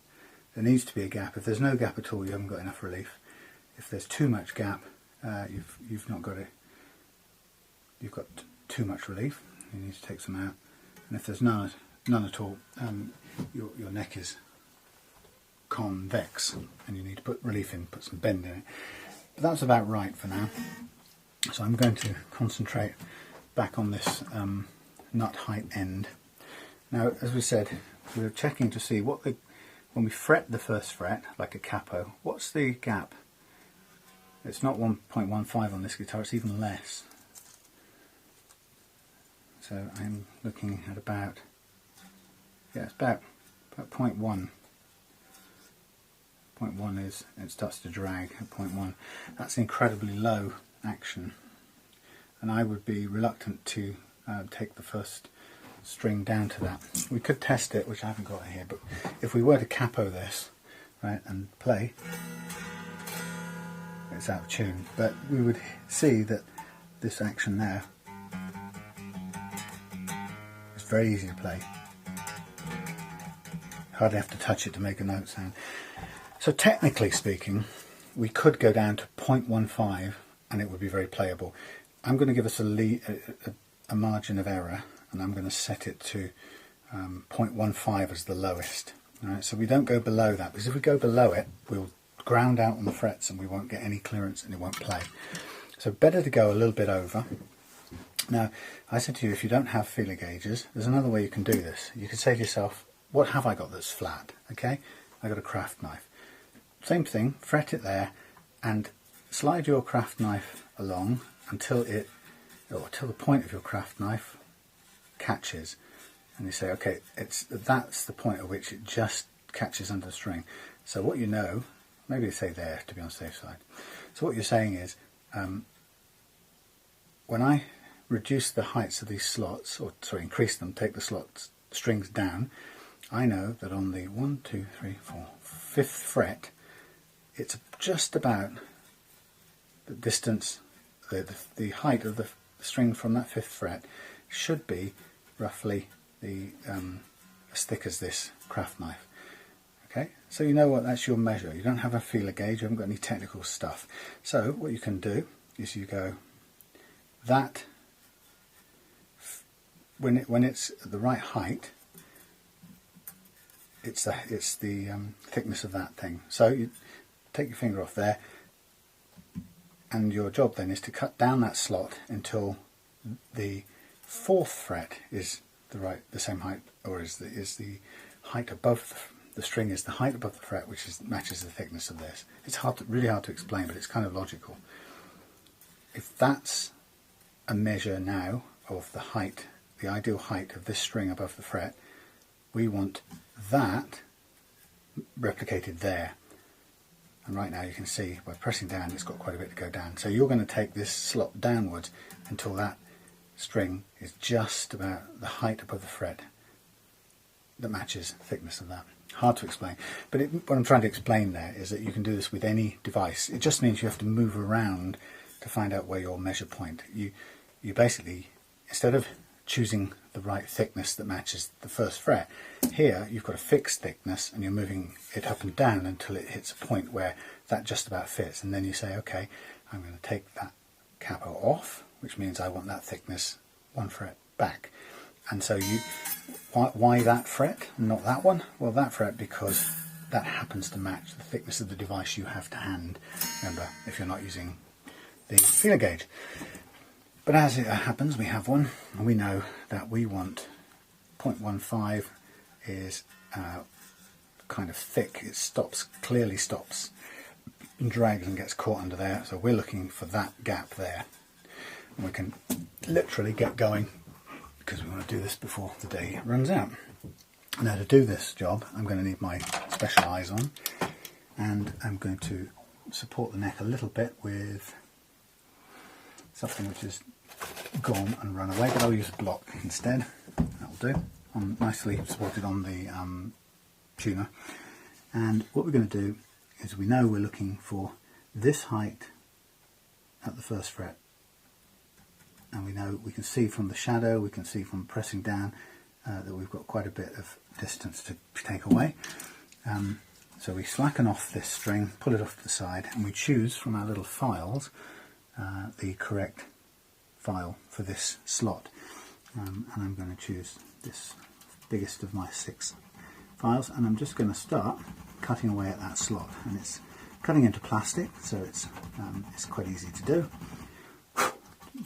There needs to be a gap. If there's no gap at all, you haven't got enough relief. If there's too much gap, you've not got it. You've got too much relief. You need to take some out. And if there's none at all, your neck is convex, and you need to put relief in, put some bend in it. But that's about right for now. So I'm going to concentrate back on this nut height end. Now, as we said, we're checking to see what when we fret the first fret, like a capo, what's the gap? It's not 1.15 on this guitar, it's even less. So I'm looking at about, it's about 0.1. 0.1 is, it starts to drag at 0.1. That's incredibly low action. And I would be reluctant to take the first string down to that. We could test it, which I haven't got here, but if we were to capo this, right, and play, it's out of tune, but we would see that this action there is very easy to play. Hardly have to touch it to make a note sound. So technically speaking, we could go down to 0.15 and it would be very playable. I'm going to give us a margin of error, and I'm going to set it to 0.15 as the lowest. Right? So we don't go below that, because if we go below it, we'll ground out on the frets and we won't get any clearance and it won't play. So better to go a little bit over. Now, I said to you, if you don't have feeler gauges, there's another way you can do this. You could say to yourself, what have I got that's flat? Okay, I got a craft knife. Same thing, fret it there and slide your craft knife along until the point of your craft knife catches, and you say, okay, that's the point at which it just catches under the string. So what you know, maybe say there to be on the safe side. So what you're saying is, when I reduce the heights of these slots, or sorry, increase them, take the strings down, I know that on the 1, 2, 3, 4, 5th fret, it's just about the distance, the height of the string from that 5th fret should be roughly as thick as this craft knife. Okay, so you know what, that's your measure. You don't have a feeler gauge, you haven't got any technical stuff. So what you can do is you go that, when it's at the right height, it's the thickness of that thing. So you take your finger off there, and your job then is to cut down that slot until the 4th fret is the same height, or is the height above the string is the height above the fret, which matches the thickness of this. It's really hard to explain, but it's kind of logical. If that's a measure now of the height, the ideal height of this string above the fret, we want that replicated there. And right now you can see by pressing down it's got quite a bit to go down. So you're going to take this slot downwards until that string is just about the height above the fret that matches the thickness of that. Hard to explain, but what I'm trying to explain there is that you can do this with any device. It just means you have to move around to find out where your measure point. You basically, instead of choosing the right thickness that matches the 1st fret, here you've got a fixed thickness and you're moving it up and down until it hits a point where that just about fits, and then you say, okay, I'm going to take that capo off, which means I want that thickness 1 fret back. And so why that fret and not that one? Well, that fret because that happens to match the thickness of the device you have to hand, remember, if you're not using the feeler gauge. But as it happens, we have one, and we know that we want 0.15 is kind of thick. It clearly stops and drags and gets caught under there, so we're looking for that gap there. And we can literally get going, because we want to do this before the day runs out. Now, to do this job, I'm going to need my special eyes on, and I'm going to support the neck a little bit with something which is gone and run away, but I'll use a block instead. That'll do. Nicely supported on the tuner. And what we're going to do is, we know we're looking for this height at the first fret, and we know, we can see from the shadow, we can see from pressing down that we've got quite a bit of distance to take away. So we slacken off this string, pull it off to the side, and we choose from our little files the correct file for this slot. And I'm going to choose this biggest of my 6 files, and I'm just going to start cutting away at that slot. And it's cutting into plastic, so it's quite easy to do.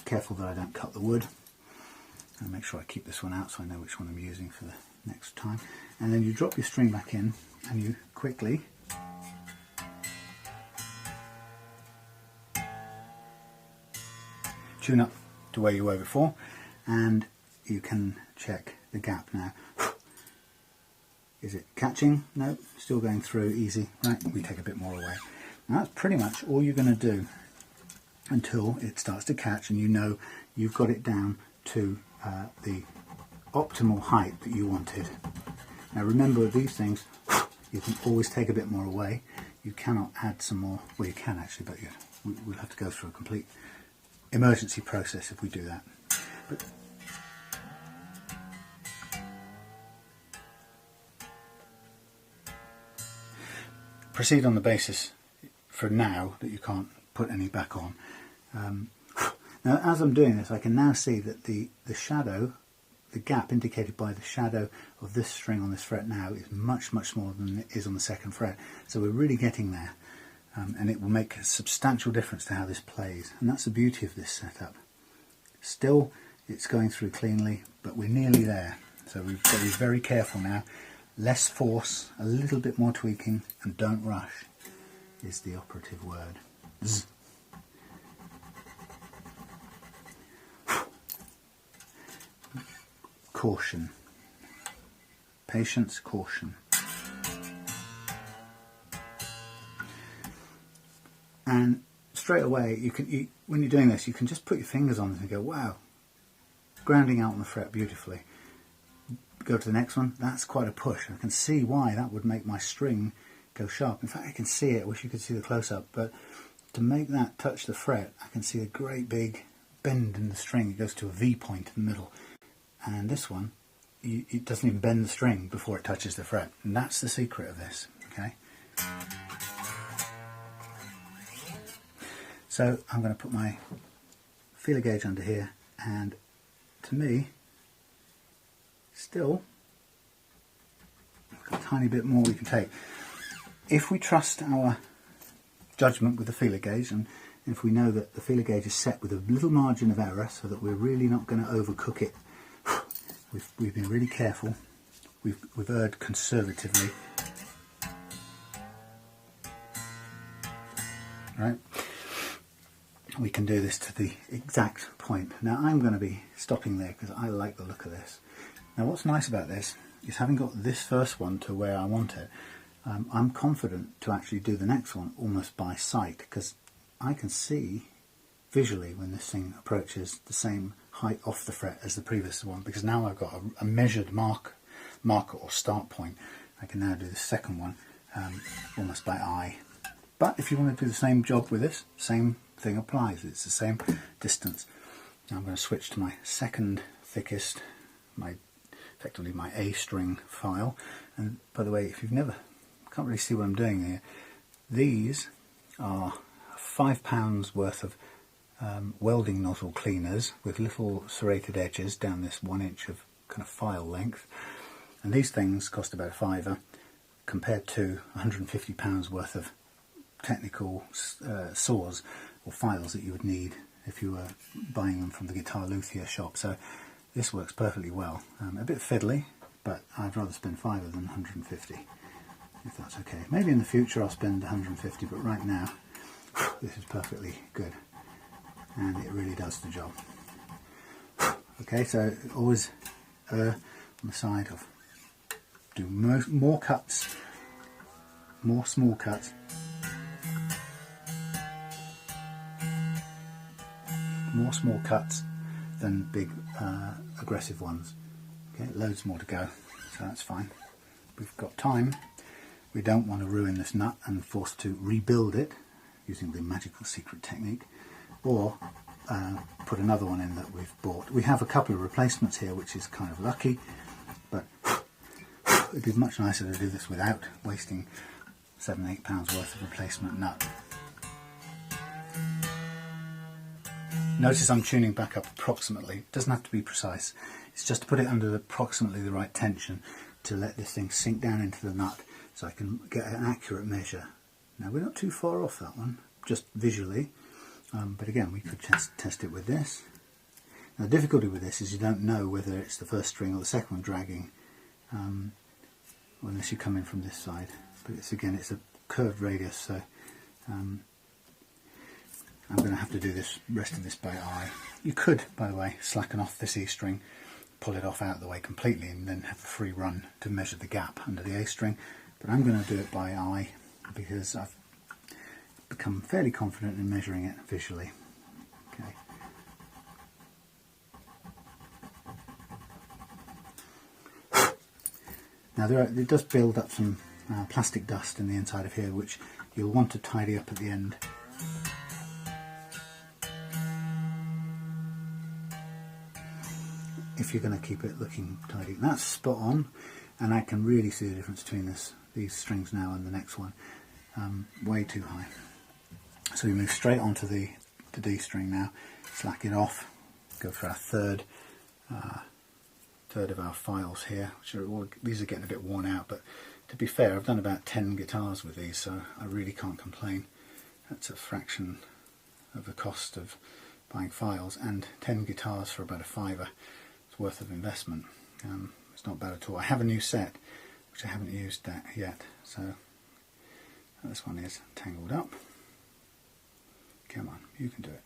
Careful that I don't cut the wood, and make sure I keep this one out so I know which one I'm using for the next time. And then you drop your string back in, and you quickly tune up to where you were before, and you can check the gap now. Is it catching? No, still going through easy. Right, we take a bit more away. Now that's pretty much all you're going to do until it starts to catch and you know you've got it down to the optimal height that you wanted. Now remember, with these things, you can always take a bit more away. You cannot add some more. Well, you can actually, but we'll have to go through a complete emergency process if we do that. But proceed on the basis for now that you can't put any back on. Now as I'm doing this, I can now see that the shadow, the gap indicated by the shadow of this string on this fret now, is much smaller than it is on the 2nd fret. So we're really getting there, and it will make a substantial difference to how this plays. And that's the beauty of this setup. Still, it's going through cleanly, but we're nearly there. So we've got to be very careful now. Less force, a little bit more tweaking, and don't rush is the operative word. Zzz. Caution. Patience, caution. And straight away, when you're doing this, you can just put your fingers on it and go, wow, grounding out on the fret beautifully. Go to the next one, that's quite a push. I can see why that would make my string go sharp. In fact, I can see it. I wish you could see the close-up, but to make that touch the fret, I can see a great big bend in the string. It goes to a V point in the middle. And this one, it doesn't even bend the string before it touches the fret. And that's the secret of this, okay? So I'm going to put my feeler gauge under here, and to me, still a tiny bit more we can take. If we trust our judgment with the feeler gauge, and if we know that the feeler gauge is set with a little margin of error so that we're really not going to overcook it, we've been really careful, we've erred conservatively, right? We can do this to the exact point. Now I'm going to be stopping there because I like the look of this. Now what's nice about this is, having got this first one to where I want it, I'm confident to actually do the next one almost by sight, because I can see visually when this thing approaches the same height off the fret as the previous one, because now I've got a measured marker or start point. I can now do the second one almost by eye. But if you want to do the same job with this, same thing applies. It's the same distance. Now I'm going to switch to my second thickest, effectively my A string file. And by the way, if you've never, can't really see what I'm doing here, these are £5 worth of welding nozzle cleaners with little serrated edges down this 1 inch of kind of file length. And these things cost about £5 compared to £150 worth of technical saws or files that you would need if you were buying them from the guitar luthier shop. So this works perfectly well. A bit fiddly, but I'd rather spend £5 than 150, if that's okay. Maybe in the future I'll spend 150, but right now this is perfectly good, and it really does the job. Okay, so always on the side of do more cuts, more small cuts, more small cuts than big aggressive ones. Okay, loads more to go, so that's fine. We've got time. We don't want to ruin this nut and force to rebuild it using the magical secret technique, or put another one in that we've bought. We have a couple of replacements here, which is kind of lucky, but it'd be much nicer to do this without wasting £7–8 worth of replacement nut. Notice I'm tuning back up approximately. It doesn't have to be precise. It's just to put it under approximately the right tension to let this thing sink down into the nut so I can get an accurate measure. Now we're not too far off that one, just visually, but again we could just test it with this. Now the difficulty with this is you don't know whether it's the first string or the second one dragging unless you come in from this side. But it's a curved radius, so I'm going to have to do this rest of this by eye. You could, by the way, slacken off this E string, pull it off out of the way completely, and then have a free run to measure the gap under the A string. But I'm going to do it by eye because I've become fairly confident in measuring it visually. Okay. Now it does build up some plastic dust in the inside of here, which you'll want to tidy up at the end. If you're going to keep it looking tidy. That's spot on, and I can really see the difference between these strings now and the next one. Way too high. So we move straight onto the D string now, slack it off, go for our third of our files here, which are all, these are getting a bit worn out, but to be fair, I've done about 10 guitars with these, so I really can't complain. That's a fraction of the cost of buying files, and 10 guitars for about £5 is worth of investment. It's not bad at all. I have a new set which I haven't used that yet, so this one is tangled up. Come on, you can do it.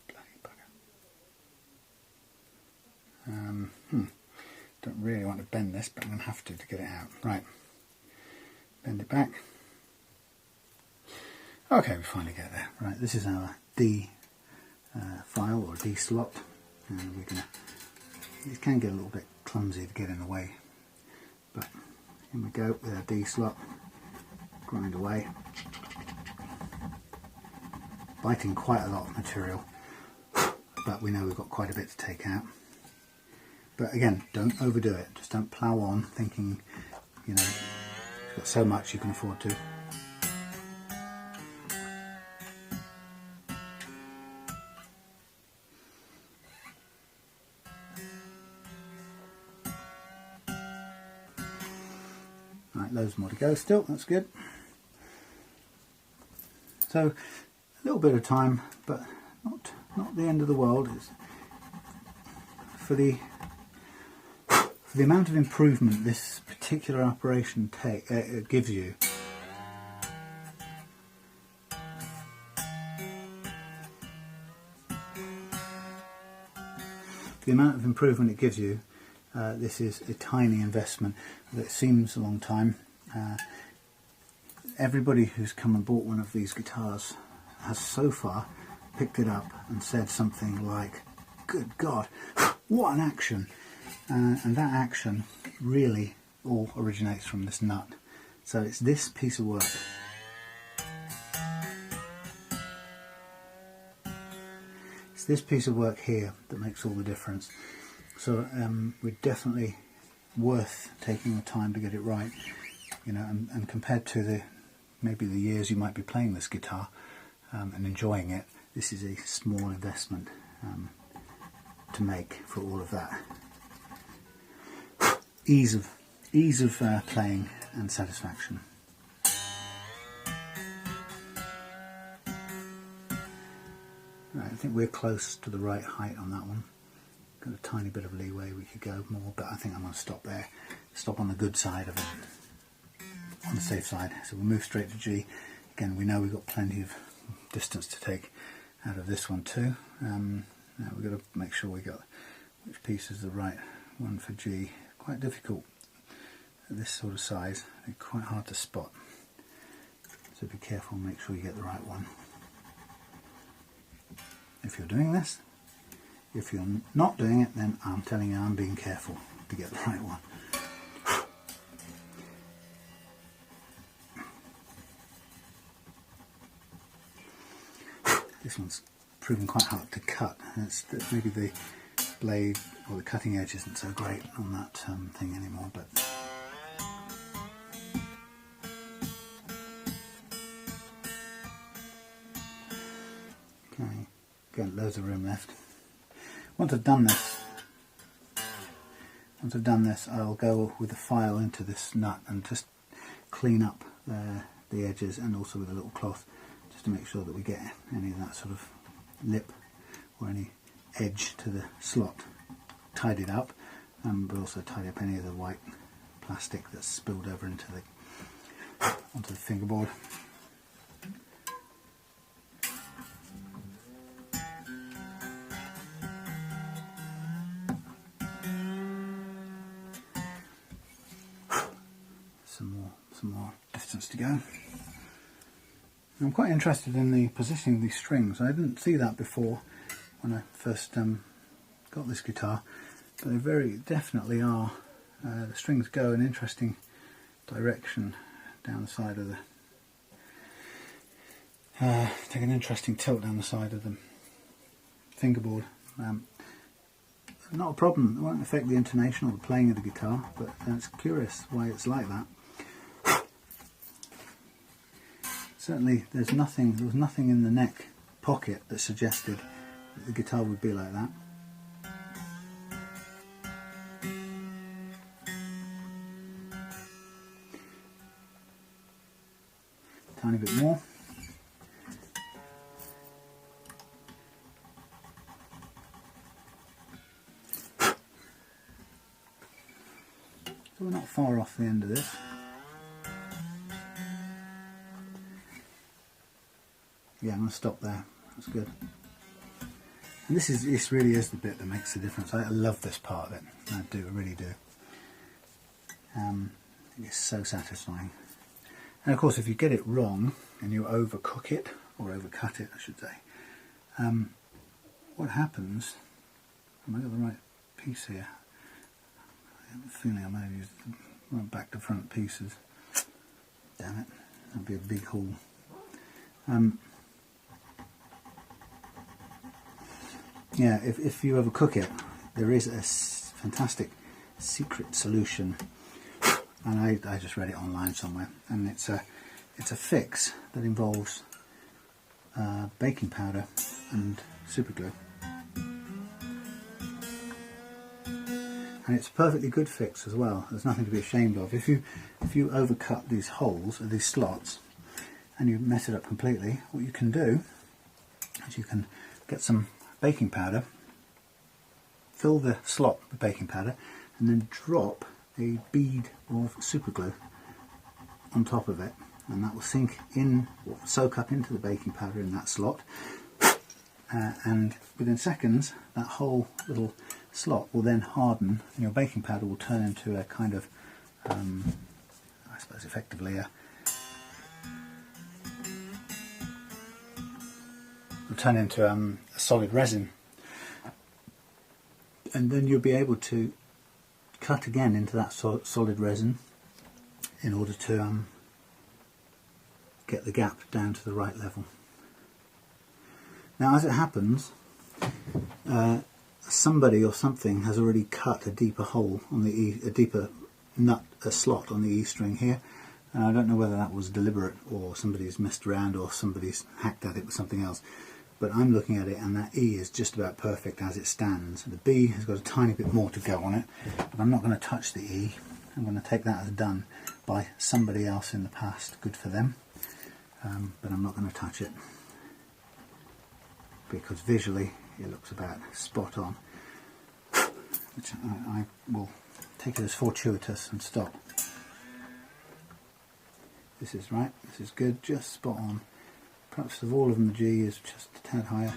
Bloody bugger. Don't really want to bend this, but I'm going to have to get it out. Right, bend it back. Okay, we finally get there. Right, this is our D file or D slot, and we're going to. It can get a little bit clumsy to get in the way, but here we go with our D slot. Grind away, biting quite a lot of material, but we know we've got quite a bit to take out. But again, don't overdo it. Just don't plough on thinking, you know, you've got so much you can afford to. Right, loads more to go still, that's good. So a little bit of time, but not the end of the world. It's for the amount of improvement this particular operation gives you. The amount of improvement it gives you, this is a tiny investment. It seems a long time. Everybody who's come and bought one of these guitars has so far picked it up and said something like, "Good God, what an action!" And that action really all originates from this nut. So it's this piece of work. It's this piece of work here that makes all the difference. So we're definitely worth taking the time to get it right. You know, and compared to maybe the years you might be playing this guitar and enjoying it, this is a small investment to make for all of that. Ease of playing and satisfaction. Right, I think we're close to the right height on that one. Got a tiny bit of leeway, we could go more, but I think I'm going to stop there. Stop on the good side of it, on the safe side. So we'll move straight to G. Again, we know we've got plenty of distance to take out of this one too. Now we've got to make sure we got which piece is the right one for G. Quite difficult at this sort of size. They're quite hard to spot. So be careful and make sure you get the right one. if you're doing this. If you're not doing it, then I'm telling you I'm being careful to get the right one. This one's proven quite hard to cut. Maybe the blade or the cutting edge isn't so great on that thing anymore, but okay, got loads of room left. Once I've done this, I'll go with a file into this nut and just clean up the edges, and also with a little cloth, just to make sure that we get any of that sort of lip or any edge to the slot tidied up, but also tidy up any of the white plastic that's spilled over onto the fingerboard. Some more distance to go. I'm quite interested in the positioning of these strings. I didn't see that before when I first got this guitar, but they very definitely are. The strings go an interesting direction down the side of the take an interesting tilt down the side of the fingerboard. Not a problem. It won't affect the intonation or the playing of the guitar, but it's curious why it's like that. Certainly there was nothing in the neck pocket that suggested that the guitar would be like that. Tiny bit more. So we're not far off the end of this. Yeah, I'm going to stop there. That's good. And this really is the bit that makes the difference. I love this part of it. I really do. It's so satisfying. And of course, if you get it wrong and you overcook it, or overcut it, I should say, what happens? Have I got the right piece here? I have a feeling I might have used the right back to front pieces. Damn it! That'd be a big haul. Yeah, if you overcook it, there is a fantastic secret solution, and I just read it online somewhere, and it's a fix that involves baking powder and super glue, and it's a perfectly good fix as well. There's nothing to be ashamed of. If you overcut these holes or these slots and you mess it up completely, what you can do is you can get some baking powder, fill the slot with baking powder, and then drop a bead of super glue on top of it, and that will sink in, or soak up into the baking powder in that slot, and within seconds that whole little slot will then harden, and your baking powder will turn into a kind of, I suppose effectively a turn into a solid resin, and then you'll be able to cut again into that solid resin in order to get the gap down to the right level. Now, as it happens, somebody or something has already cut a deeper hole on the E, a slot on the E string here. And I don't know whether that was deliberate or somebody's messed around or somebody's hacked at it with something else. But I'm looking at it, and that E is just about perfect as it stands. The B has got a tiny bit more to go on it, but I'm not going to touch the E. I'm going to take that as done by somebody else in the past. Good for them. But I'm not going to touch it, because visually it looks about spot on. Which I will take it as fortuitous and stop. This is right, this is good, just spot on. Perhaps of all of them the G is just a tad higher.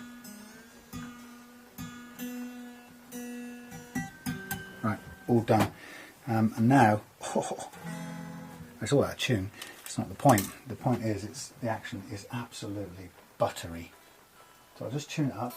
Right, all done. And now, it's all out of tune. It's not the point. The point is, the action is absolutely buttery. So I'll just tune it up.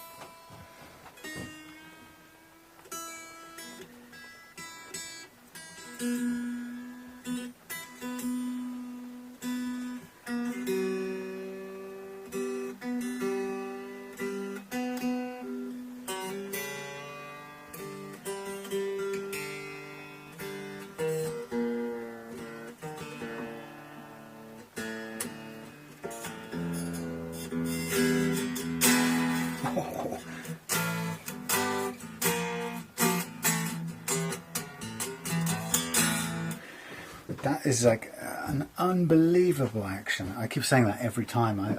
That is like an unbelievable action. I keep saying that every time. I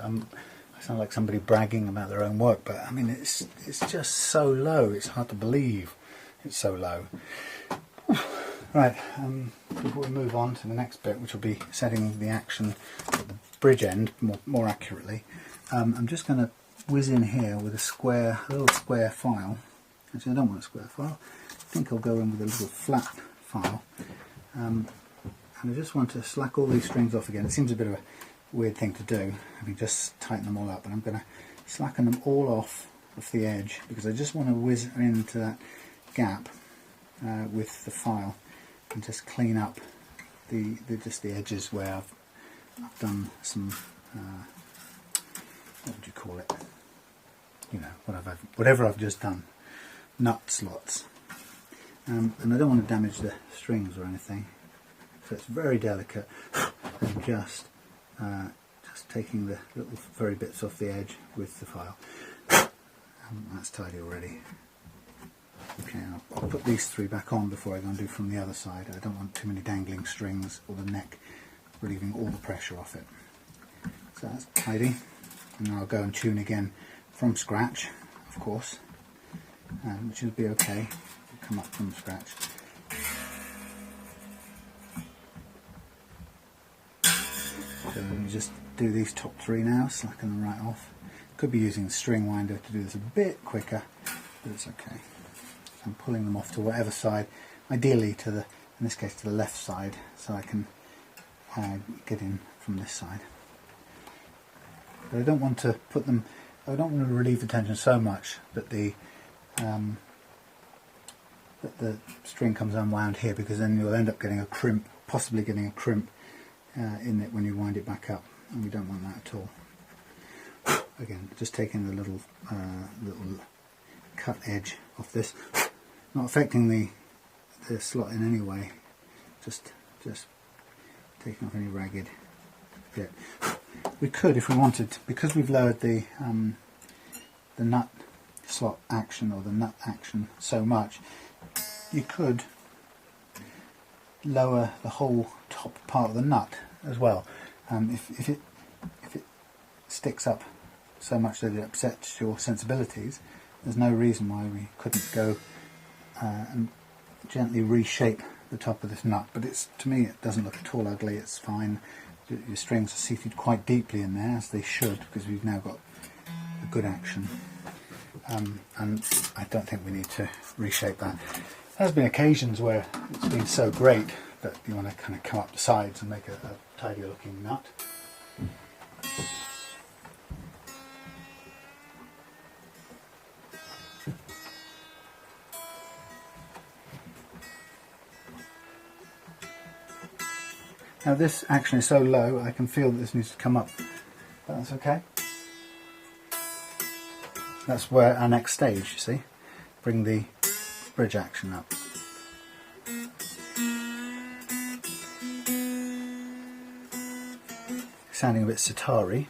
sound like somebody bragging about their own work, but I mean it's just so low. It's hard to believe it's so low. Right, before we move on to the next bit, which will be setting the action at the bridge end more accurately, I'm just going to whiz in here with a little square file. Actually, I don't want a square file. I think I'll go in with a little flat file. And I just want to slack all these strings off again. It seems a bit of a weird thing to do, having just tighten them all up, but I'm going to slacken them all off the edge because I just want to whiz into that gap with the file and just clean up just the edges where I've done some what would you call it? You know, whatever I've just done, nut slots, and I don't want to damage the strings or anything. So it's very delicate, and just taking the little furry bits off the edge with the file. That's tidy already. Okay, I'll put these three back on before I go and do from the other side. I don't want too many dangling strings or the neck relieving all the pressure off it. So that's tidy. And then I'll go and tune again from scratch, of course, which will be okay. Come up from scratch. So let me just do these top three now, slacken them right off. Could be using the string winder to do this a bit quicker, but it's okay. So I'm pulling them off to whatever side, ideally to the, in this case, to the left side, so I can get in from this side. But I don't want to put them, I don't want to relieve the tension so much that the string comes unwound here, because then you'll end up getting a crimp, possibly getting a crimp in it when you wind it back up, and we don't want that at all. Again, just taking the little cut edge off this, not affecting the slot in any way, just taking off any ragged bit. We could, if we wanted, because we've lowered the nut slot action or the nut action so much, you could lower the whole top part of the nut as well. If it sticks up so much that it upsets your sensibilities, there's no reason why we couldn't go and gently reshape the top of this nut. But to me it doesn't look at all ugly, it's fine. Your strings are seated quite deeply in there, as they should, because we've now got a good action. And I don't think we need to reshape that. There's been occasions where it's been so great that you want to kind of come up the sides and make a tidier looking nut. Now this action is so low, I can feel that this needs to come up, but that's okay. That's where our next stage, you see, bring the bridge action up. Sounding a bit sitar-y.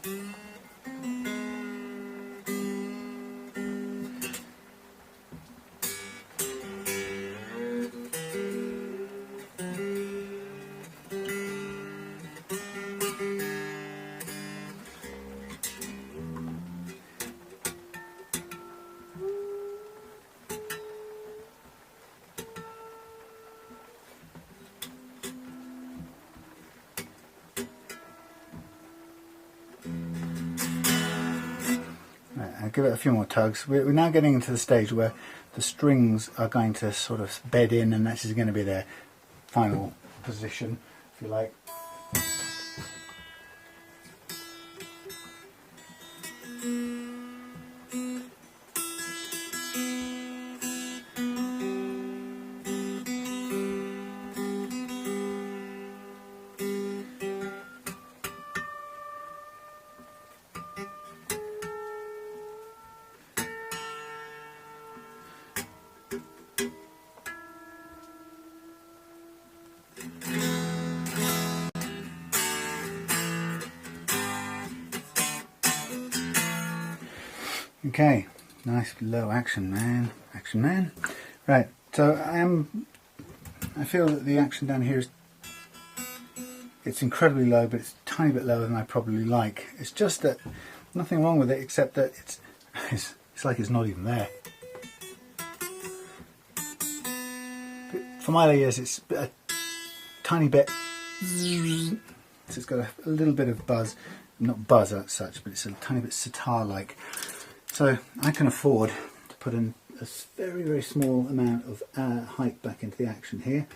I'll give it a few more tugs. We're now getting into the stage where the strings are going to sort of bed in, and this is going to be their final position, if you like. Okay, nice low action man, action man. Right, so I feel that the action down here is, it's incredibly low, but it's a tiny bit lower than I probably like. It's just that, nothing wrong with it except that it's like it's not even there. But for my ears, it's a tiny bit, so it's got a little bit of buzz, not buzz as such, but it's a tiny bit sitar-like. So I can afford to put in a very, very small amount of height back into the action here,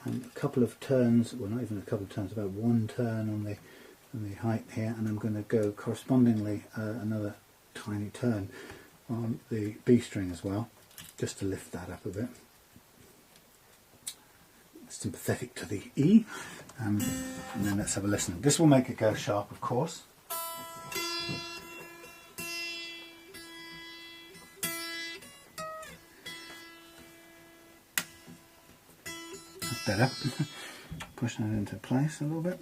and a couple of turns, well not even a couple of turns, about one turn on the height here, and I'm going to go correspondingly another tiny turn on the B string as well, just to lift that up a bit, sympathetic to the E, and then let's have a listen. This will make it go sharp, of course. That's better. Push that into place a little bit.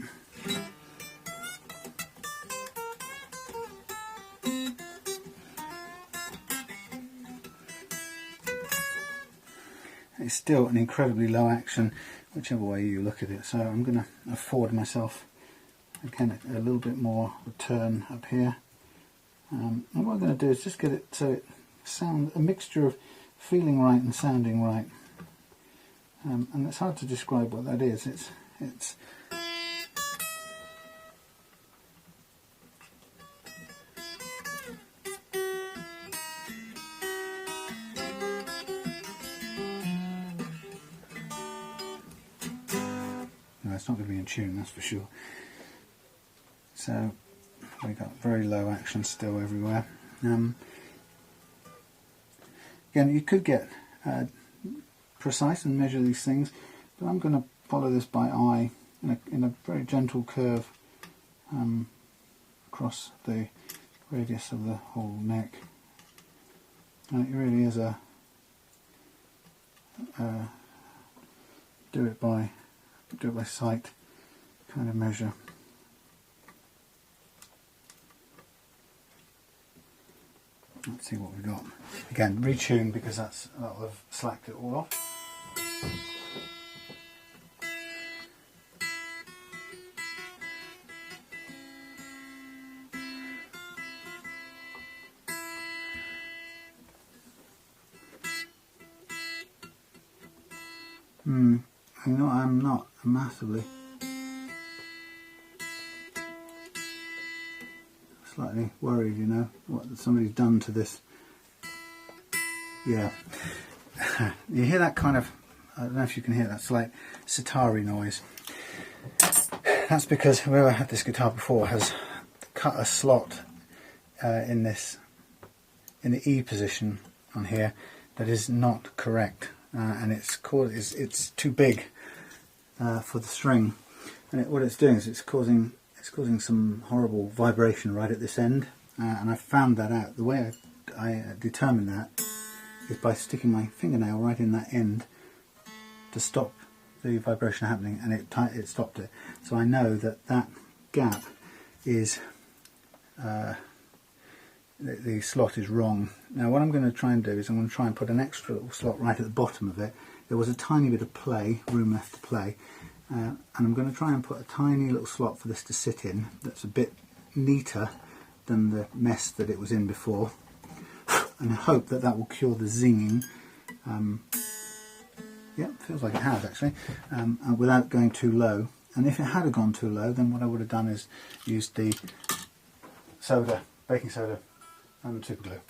It's still an incredibly low action, whichever way you look at it. So I'm going to afford myself again a little bit more return up here. And what I'm going to do is just get it so it sounds a mixture of feeling right and sounding right. And it's hard to describe what that is. It's no, it's not going to be in tune, that's for sure. So we've got very low action still everywhere. Again, you could get precise and measure these things, but I'm going to follow this by eye in a very gentle curve across the radius of the whole neck. And it really is a do it by sight kind of measure. Let's see what we've got. Again, retune because that will have slacked it all off. You know, I'm not massively, slightly worried, you know, what somebody's done to this. Yeah, you hear that kind of, I don't know if you can hear that slight sitar-y noise. That's because whoever had this guitar before has cut a slot in the E position on here that is not correct, and it's too big for the string, and what it's doing is it's causing some horrible vibration right at this end, and I found that out. The way I determined that is by sticking my fingernail right in that end to stop the vibration happening, and it stopped it. So I know that gap is the slot is wrong. Now what I'm going to try and do is I'm going to try and put an extra little slot right at the bottom of it. There was a tiny bit of room left to play, and I'm going to try and put a tiny little slot for this to sit in that's a bit neater than the mess that it was in before, and I hope that will cure the zinging. Yeah, feels like it has actually, without going too low. And if it had gone too low, then what I would have done is used the baking soda and super glue.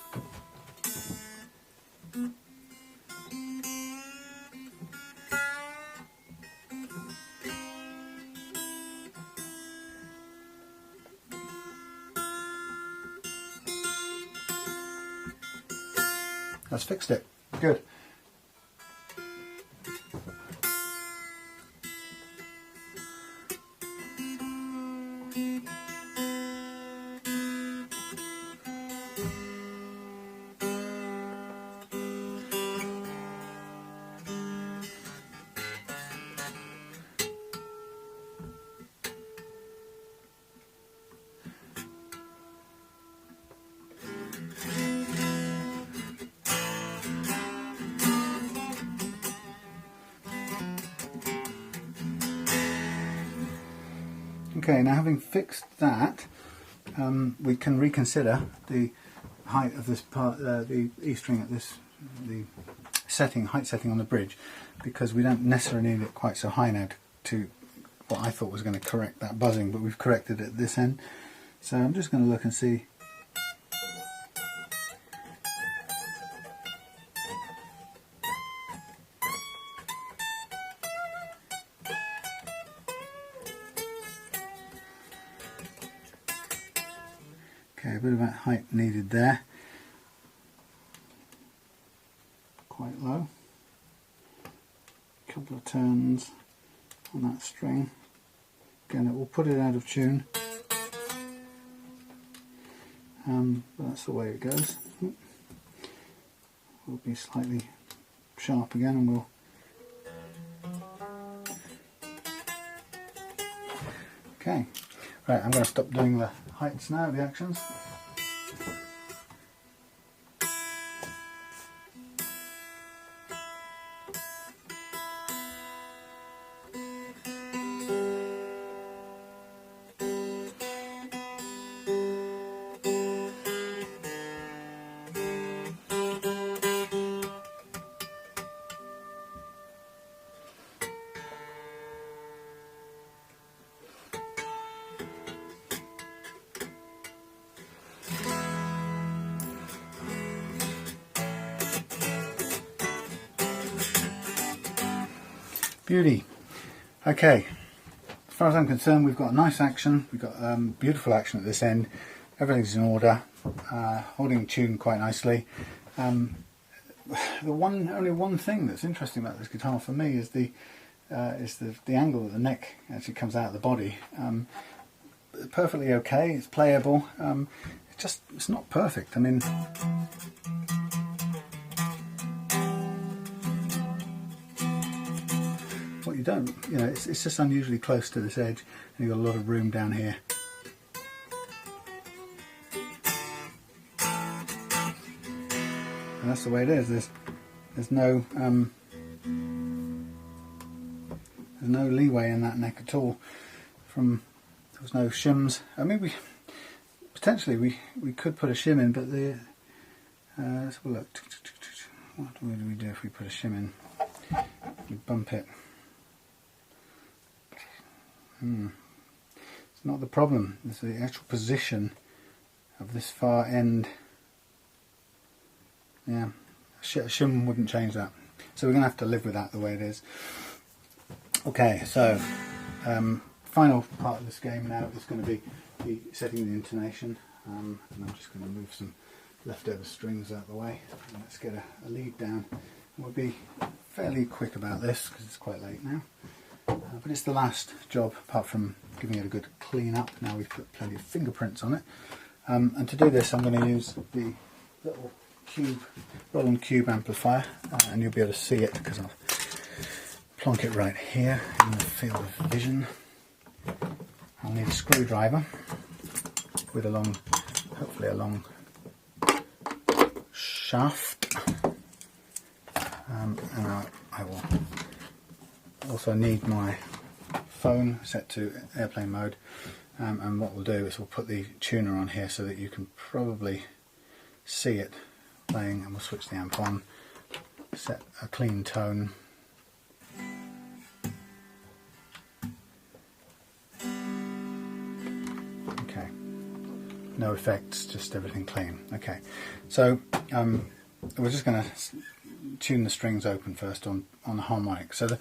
That's fixed it. Good. Okay, now having fixed that, we can reconsider the height of this part, the E string at this, the height setting on the bridge, because we don't necessarily need it quite so high now to what I thought was going to correct that buzzing, but we've corrected it at this end. So I'm just going to look and see. Okay, a bit of that height needed there. Quite low. A couple of turns on that string. Again, it will put it out of tune. But that's the way it goes. We'll be slightly sharp again, and we'll. Okay, right. I'm going to stop doing the heights now, the actions. Beauty. Okay, as far as I'm concerned, we've got a nice action, we've got beautiful action at this end, everything's in order, holding tune quite nicely. Only one thing that's interesting about this guitar for me is the angle that the neck actually comes out of the body. Perfectly okay, it's playable, it's not perfect. I mean, what you don't, it's just unusually close to this edge, and you've got a lot of room down here. And that's the way it is. There's no leeway in that neck at all. There's no shims. I mean, potentially we could put a shim in, but let's have a look. What do we do if we put a shim in? We bump it. It's not the problem. It's the actual position of this far end. Yeah, a shim wouldn't change that. So we're going to have to live with that the way it is. Okay, so final part of this game now is going to be setting the intonation. And I'm just going to move some leftover strings out of the way. And let's get a lead down. We'll be fairly quick about this because it's quite late now. But it's the last job, apart from giving it a good clean up. Now we've put plenty of fingerprints on it. And to do this, I'm going to use the little Roland cube amplifier, and you'll be able to see it because I'll plonk it right here in the field of vision. I'll need a screwdriver with hopefully a long shaft, and I will also need my phone set to airplane mode, and what we'll do is we'll put the tuner on here so that you can probably see it playing, and we'll switch the amp on, set a clean tone. Okay, no effects, just everything clean. Okay, so we're just going to tune the strings open first on the harmonic. So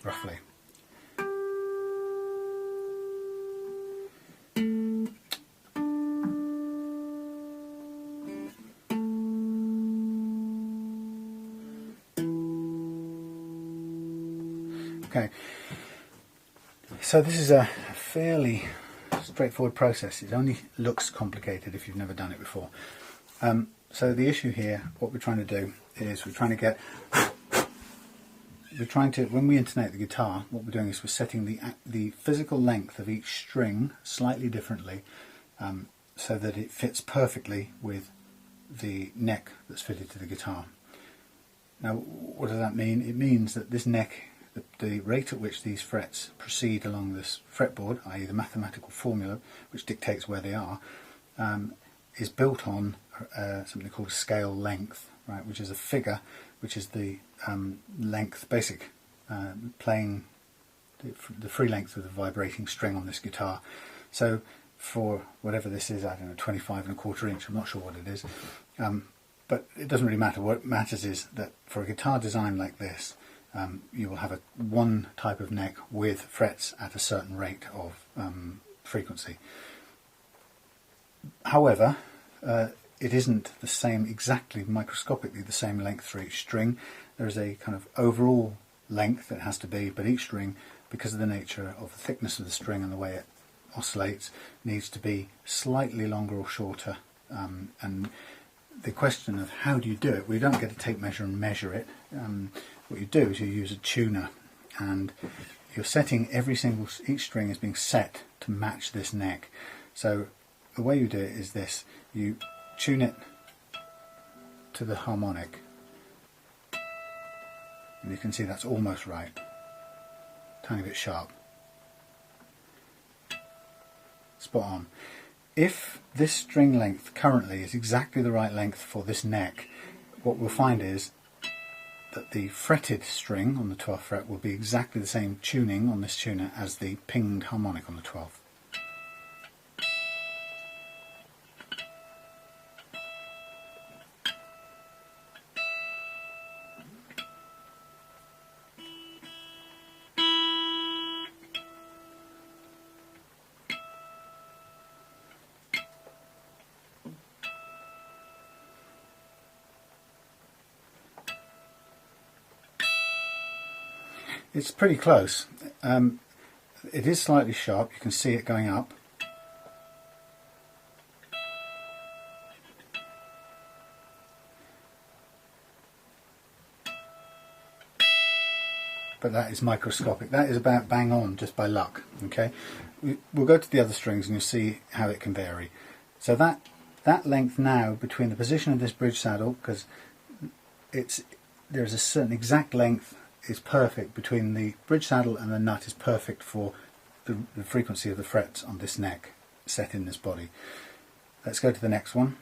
roughly. Okay, so this is a fairly straightforward process. It only looks complicated if you've never done it before. So the issue here, what we're trying to do is we're trying to get we're trying to, when we intonate the guitar, what we're doing is we're setting the physical length of each string slightly differently, so that it fits perfectly with the neck that's fitted to the guitar. Now, what does that mean? It means that this neck, the rate at which these frets proceed along this fretboard, i.e. the mathematical formula which dictates where they are, is built on something called scale length, right, which is a figure which is the length, basic playing, the free length of the vibrating string on this guitar. So for whatever this is, I don't know, 25¼ inch, I'm not sure what it is, but it doesn't really matter. What matters is that for a guitar design like this, you will have one type of neck with frets at a certain rate of frequency. However, it isn't the same, exactly microscopically the same length for each string. There is a kind of overall length that has to be, but each string, because of the nature of the thickness of the string and the way it oscillates, needs to be slightly longer or shorter. And the question of how do you do it, we don't get a tape measure and measure it. What you do is you use a tuner, and you're setting each string is being set to match this neck. So the way you do it is this: you tune it to the harmonic, and you can see that's almost right, tiny bit sharp, spot on. If this string length currently is exactly the right length for this neck, what we'll find is that the fretted string on the 12th fret will be exactly the same tuning on this tuner as the pinged harmonic on the 12th. It's pretty close. It is slightly sharp, you can see it going up. But that is microscopic. That is about bang on, just by luck. Okay, we'll go to the other strings and you'll see how it can vary. So that length now between the position of this bridge saddle, because there's a certain exact length is perfect between the bridge saddle and the nut, is perfect for the frequency of the frets on this neck set in this body. Let's go to the next one.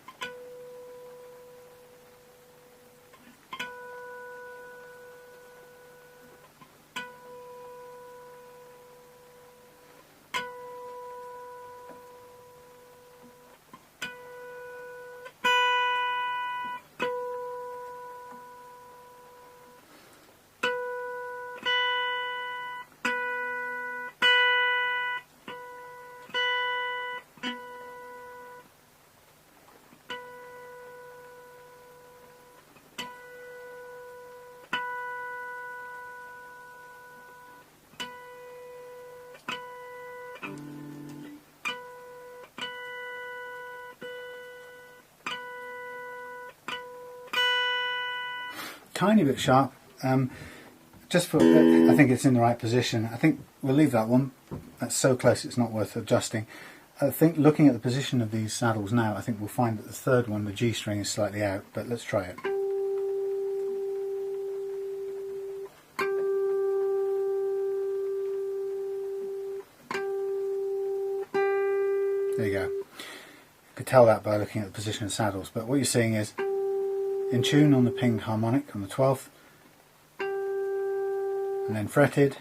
Tiny bit sharp, just for, I think it's in the right position. I think we'll leave that one. That's so close it's not worth adjusting. I think looking at the position of these saddles now, I think we'll find that the third one, the G string, is slightly out, but let's try it. There you go. You could tell that by looking at the position of the saddles, but what you're seeing is in tune on the pinged harmonic on the 12th, and then fretted,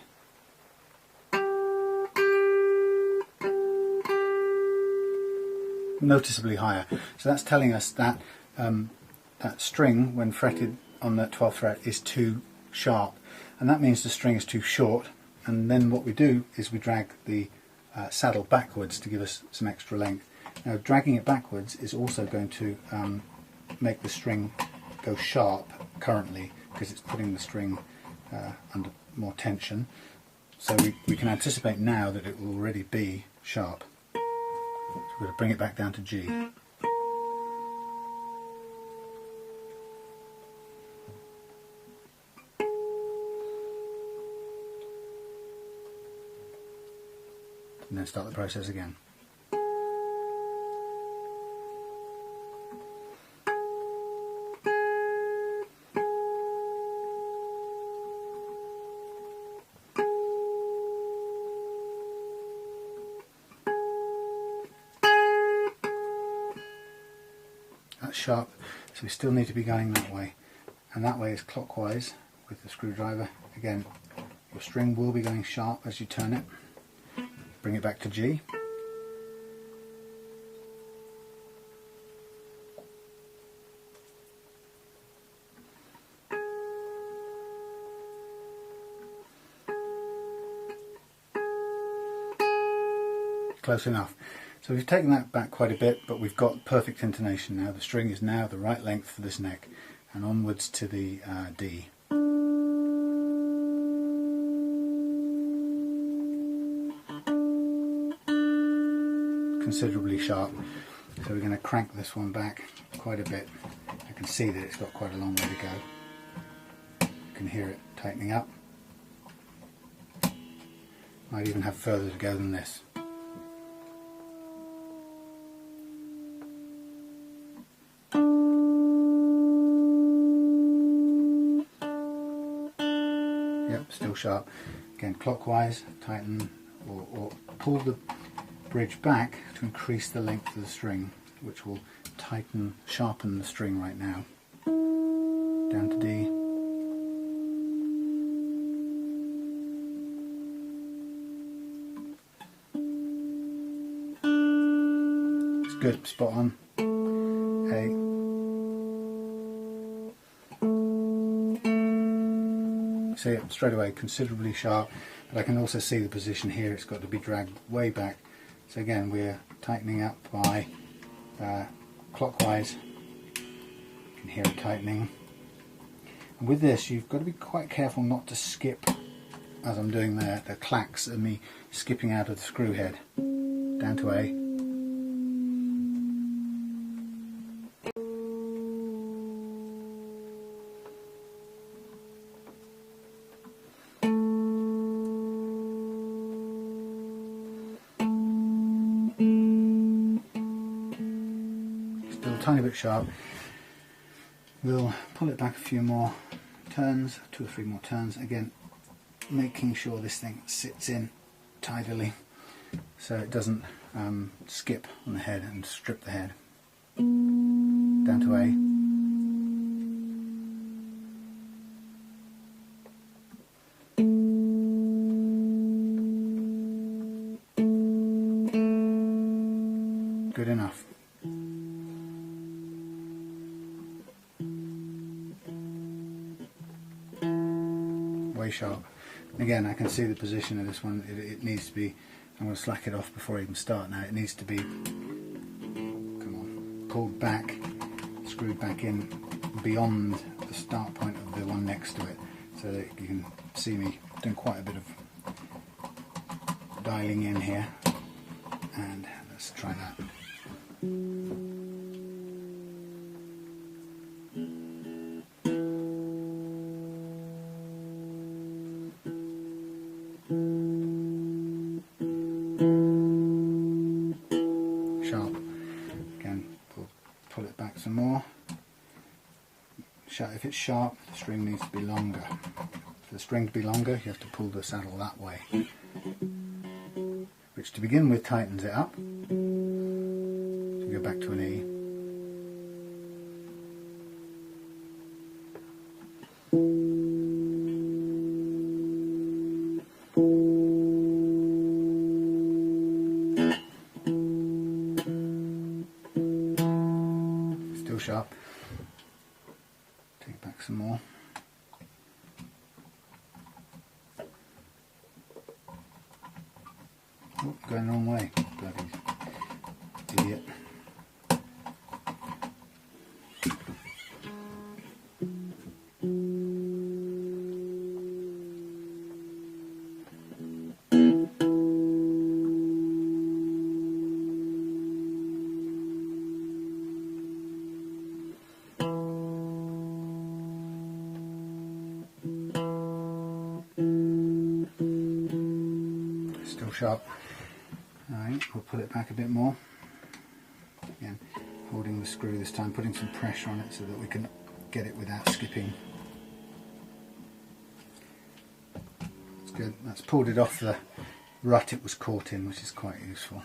noticeably higher. So that's telling us that that string, when fretted on that 12th fret, is too sharp, and that means the string is too short. And then what we do is we drag the saddle backwards to give us some extra length. Now, dragging it backwards is also going to make the string go sharp currently, because it's putting the string under more tension. So we can anticipate now that it will already be sharp. So we're going to bring it back down to G. and then start the process again. That's sharp, so we still need to be going that way, and that way is clockwise with the screwdriver. Again, your string will be going sharp as you turn it. Bring it back to G. Close enough. So we've taken that back quite a bit, but we've got perfect intonation now. The string is now the right length for this neck, and onwards to the D. Considerably sharp, so we're going to crank this one back quite a bit. I can see that it's got quite a long way to go. You can hear it tightening up. Might even have further to go than this. Yep, still sharp. Again, clockwise, tighten or pull the bridge back to increase the length of the string, which will sharpen the string right now. Down to D. It's good, spot on. A. See it straight away, considerably sharp, but I can also see the position here. It's got to be dragged way back. So again, we're tightening up by clockwise. You can hear it tightening. And with this, you've got to be quite careful not to skip, as I'm doing there. The clacks are me skipping out of the screw head. Down to A. Tiny bit sharp. We'll pull it back a few more turns, 2 or 3 more turns, again making sure this thing sits in tidily so it doesn't skip on the head and strip the head. Down to A. Good enough. Way sharp. Again, I can see the position of this one. It needs to be, I'm going to slack it off before I even start now. It needs to be, come on, pulled back, screwed back in beyond the start point of the one next to it, so that you can see me doing quite a bit of dialing in here. And let's try that. Sharp. Again, pull it back some more. If it's sharp, the string needs to be longer. For the string to be longer, you have to pull the saddle that way, which to begin with tightens it up. So go back to an E. Still sharp. Take it back some more. Oh, going the wrong way. Bloody idiot. Still sharp. Alright, we'll pull it back a bit more. Again, holding the screw this time, putting some pressure on it so that we can get it without skipping. That's good. That's pulled it off the rut it was caught in, which is quite useful.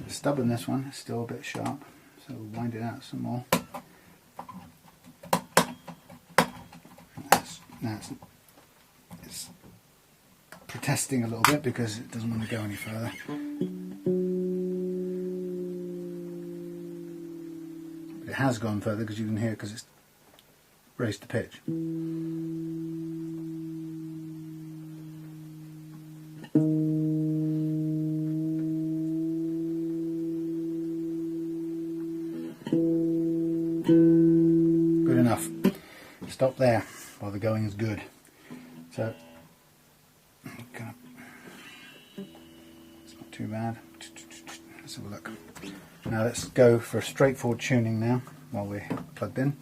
Stubborn, this one, it's still a bit sharp, so we'll wind it out some more. Now it's protesting a little bit because it doesn't want to go any further. But it has gone further because you can hear, because it's raised the pitch. Good enough. Stop there while the going is good. So, it's not too bad. Let's have a look. Now let's go for a straightforward tuning now while we're plugged in.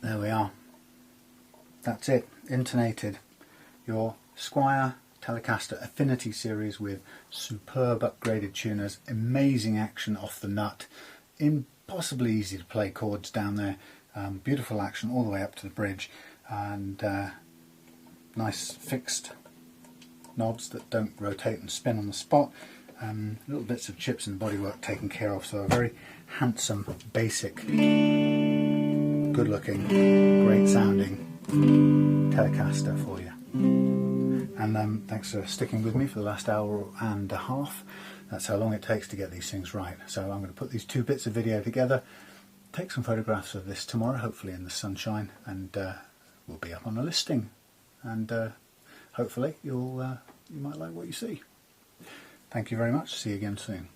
There we are. That's it, intonated. Your Squier Telecaster Affinity series with superb upgraded tuners, amazing action off the nut, impossibly easy to play chords down there, beautiful action all the way up to the bridge, and nice fixed knobs that don't rotate and spin on the spot, little bits of chips and bodywork taken care of, so a very handsome, basic, good looking, great sounding Telecaster for you. And thanks for sticking with me for the last hour and a half. That's how long it takes to get these things right. So I'm going to put these two bits of video together, take some photographs of this tomorrow, hopefully in the sunshine, and we'll be up on a listing. And hopefully you might like what you see. Thank you very much. See you again soon.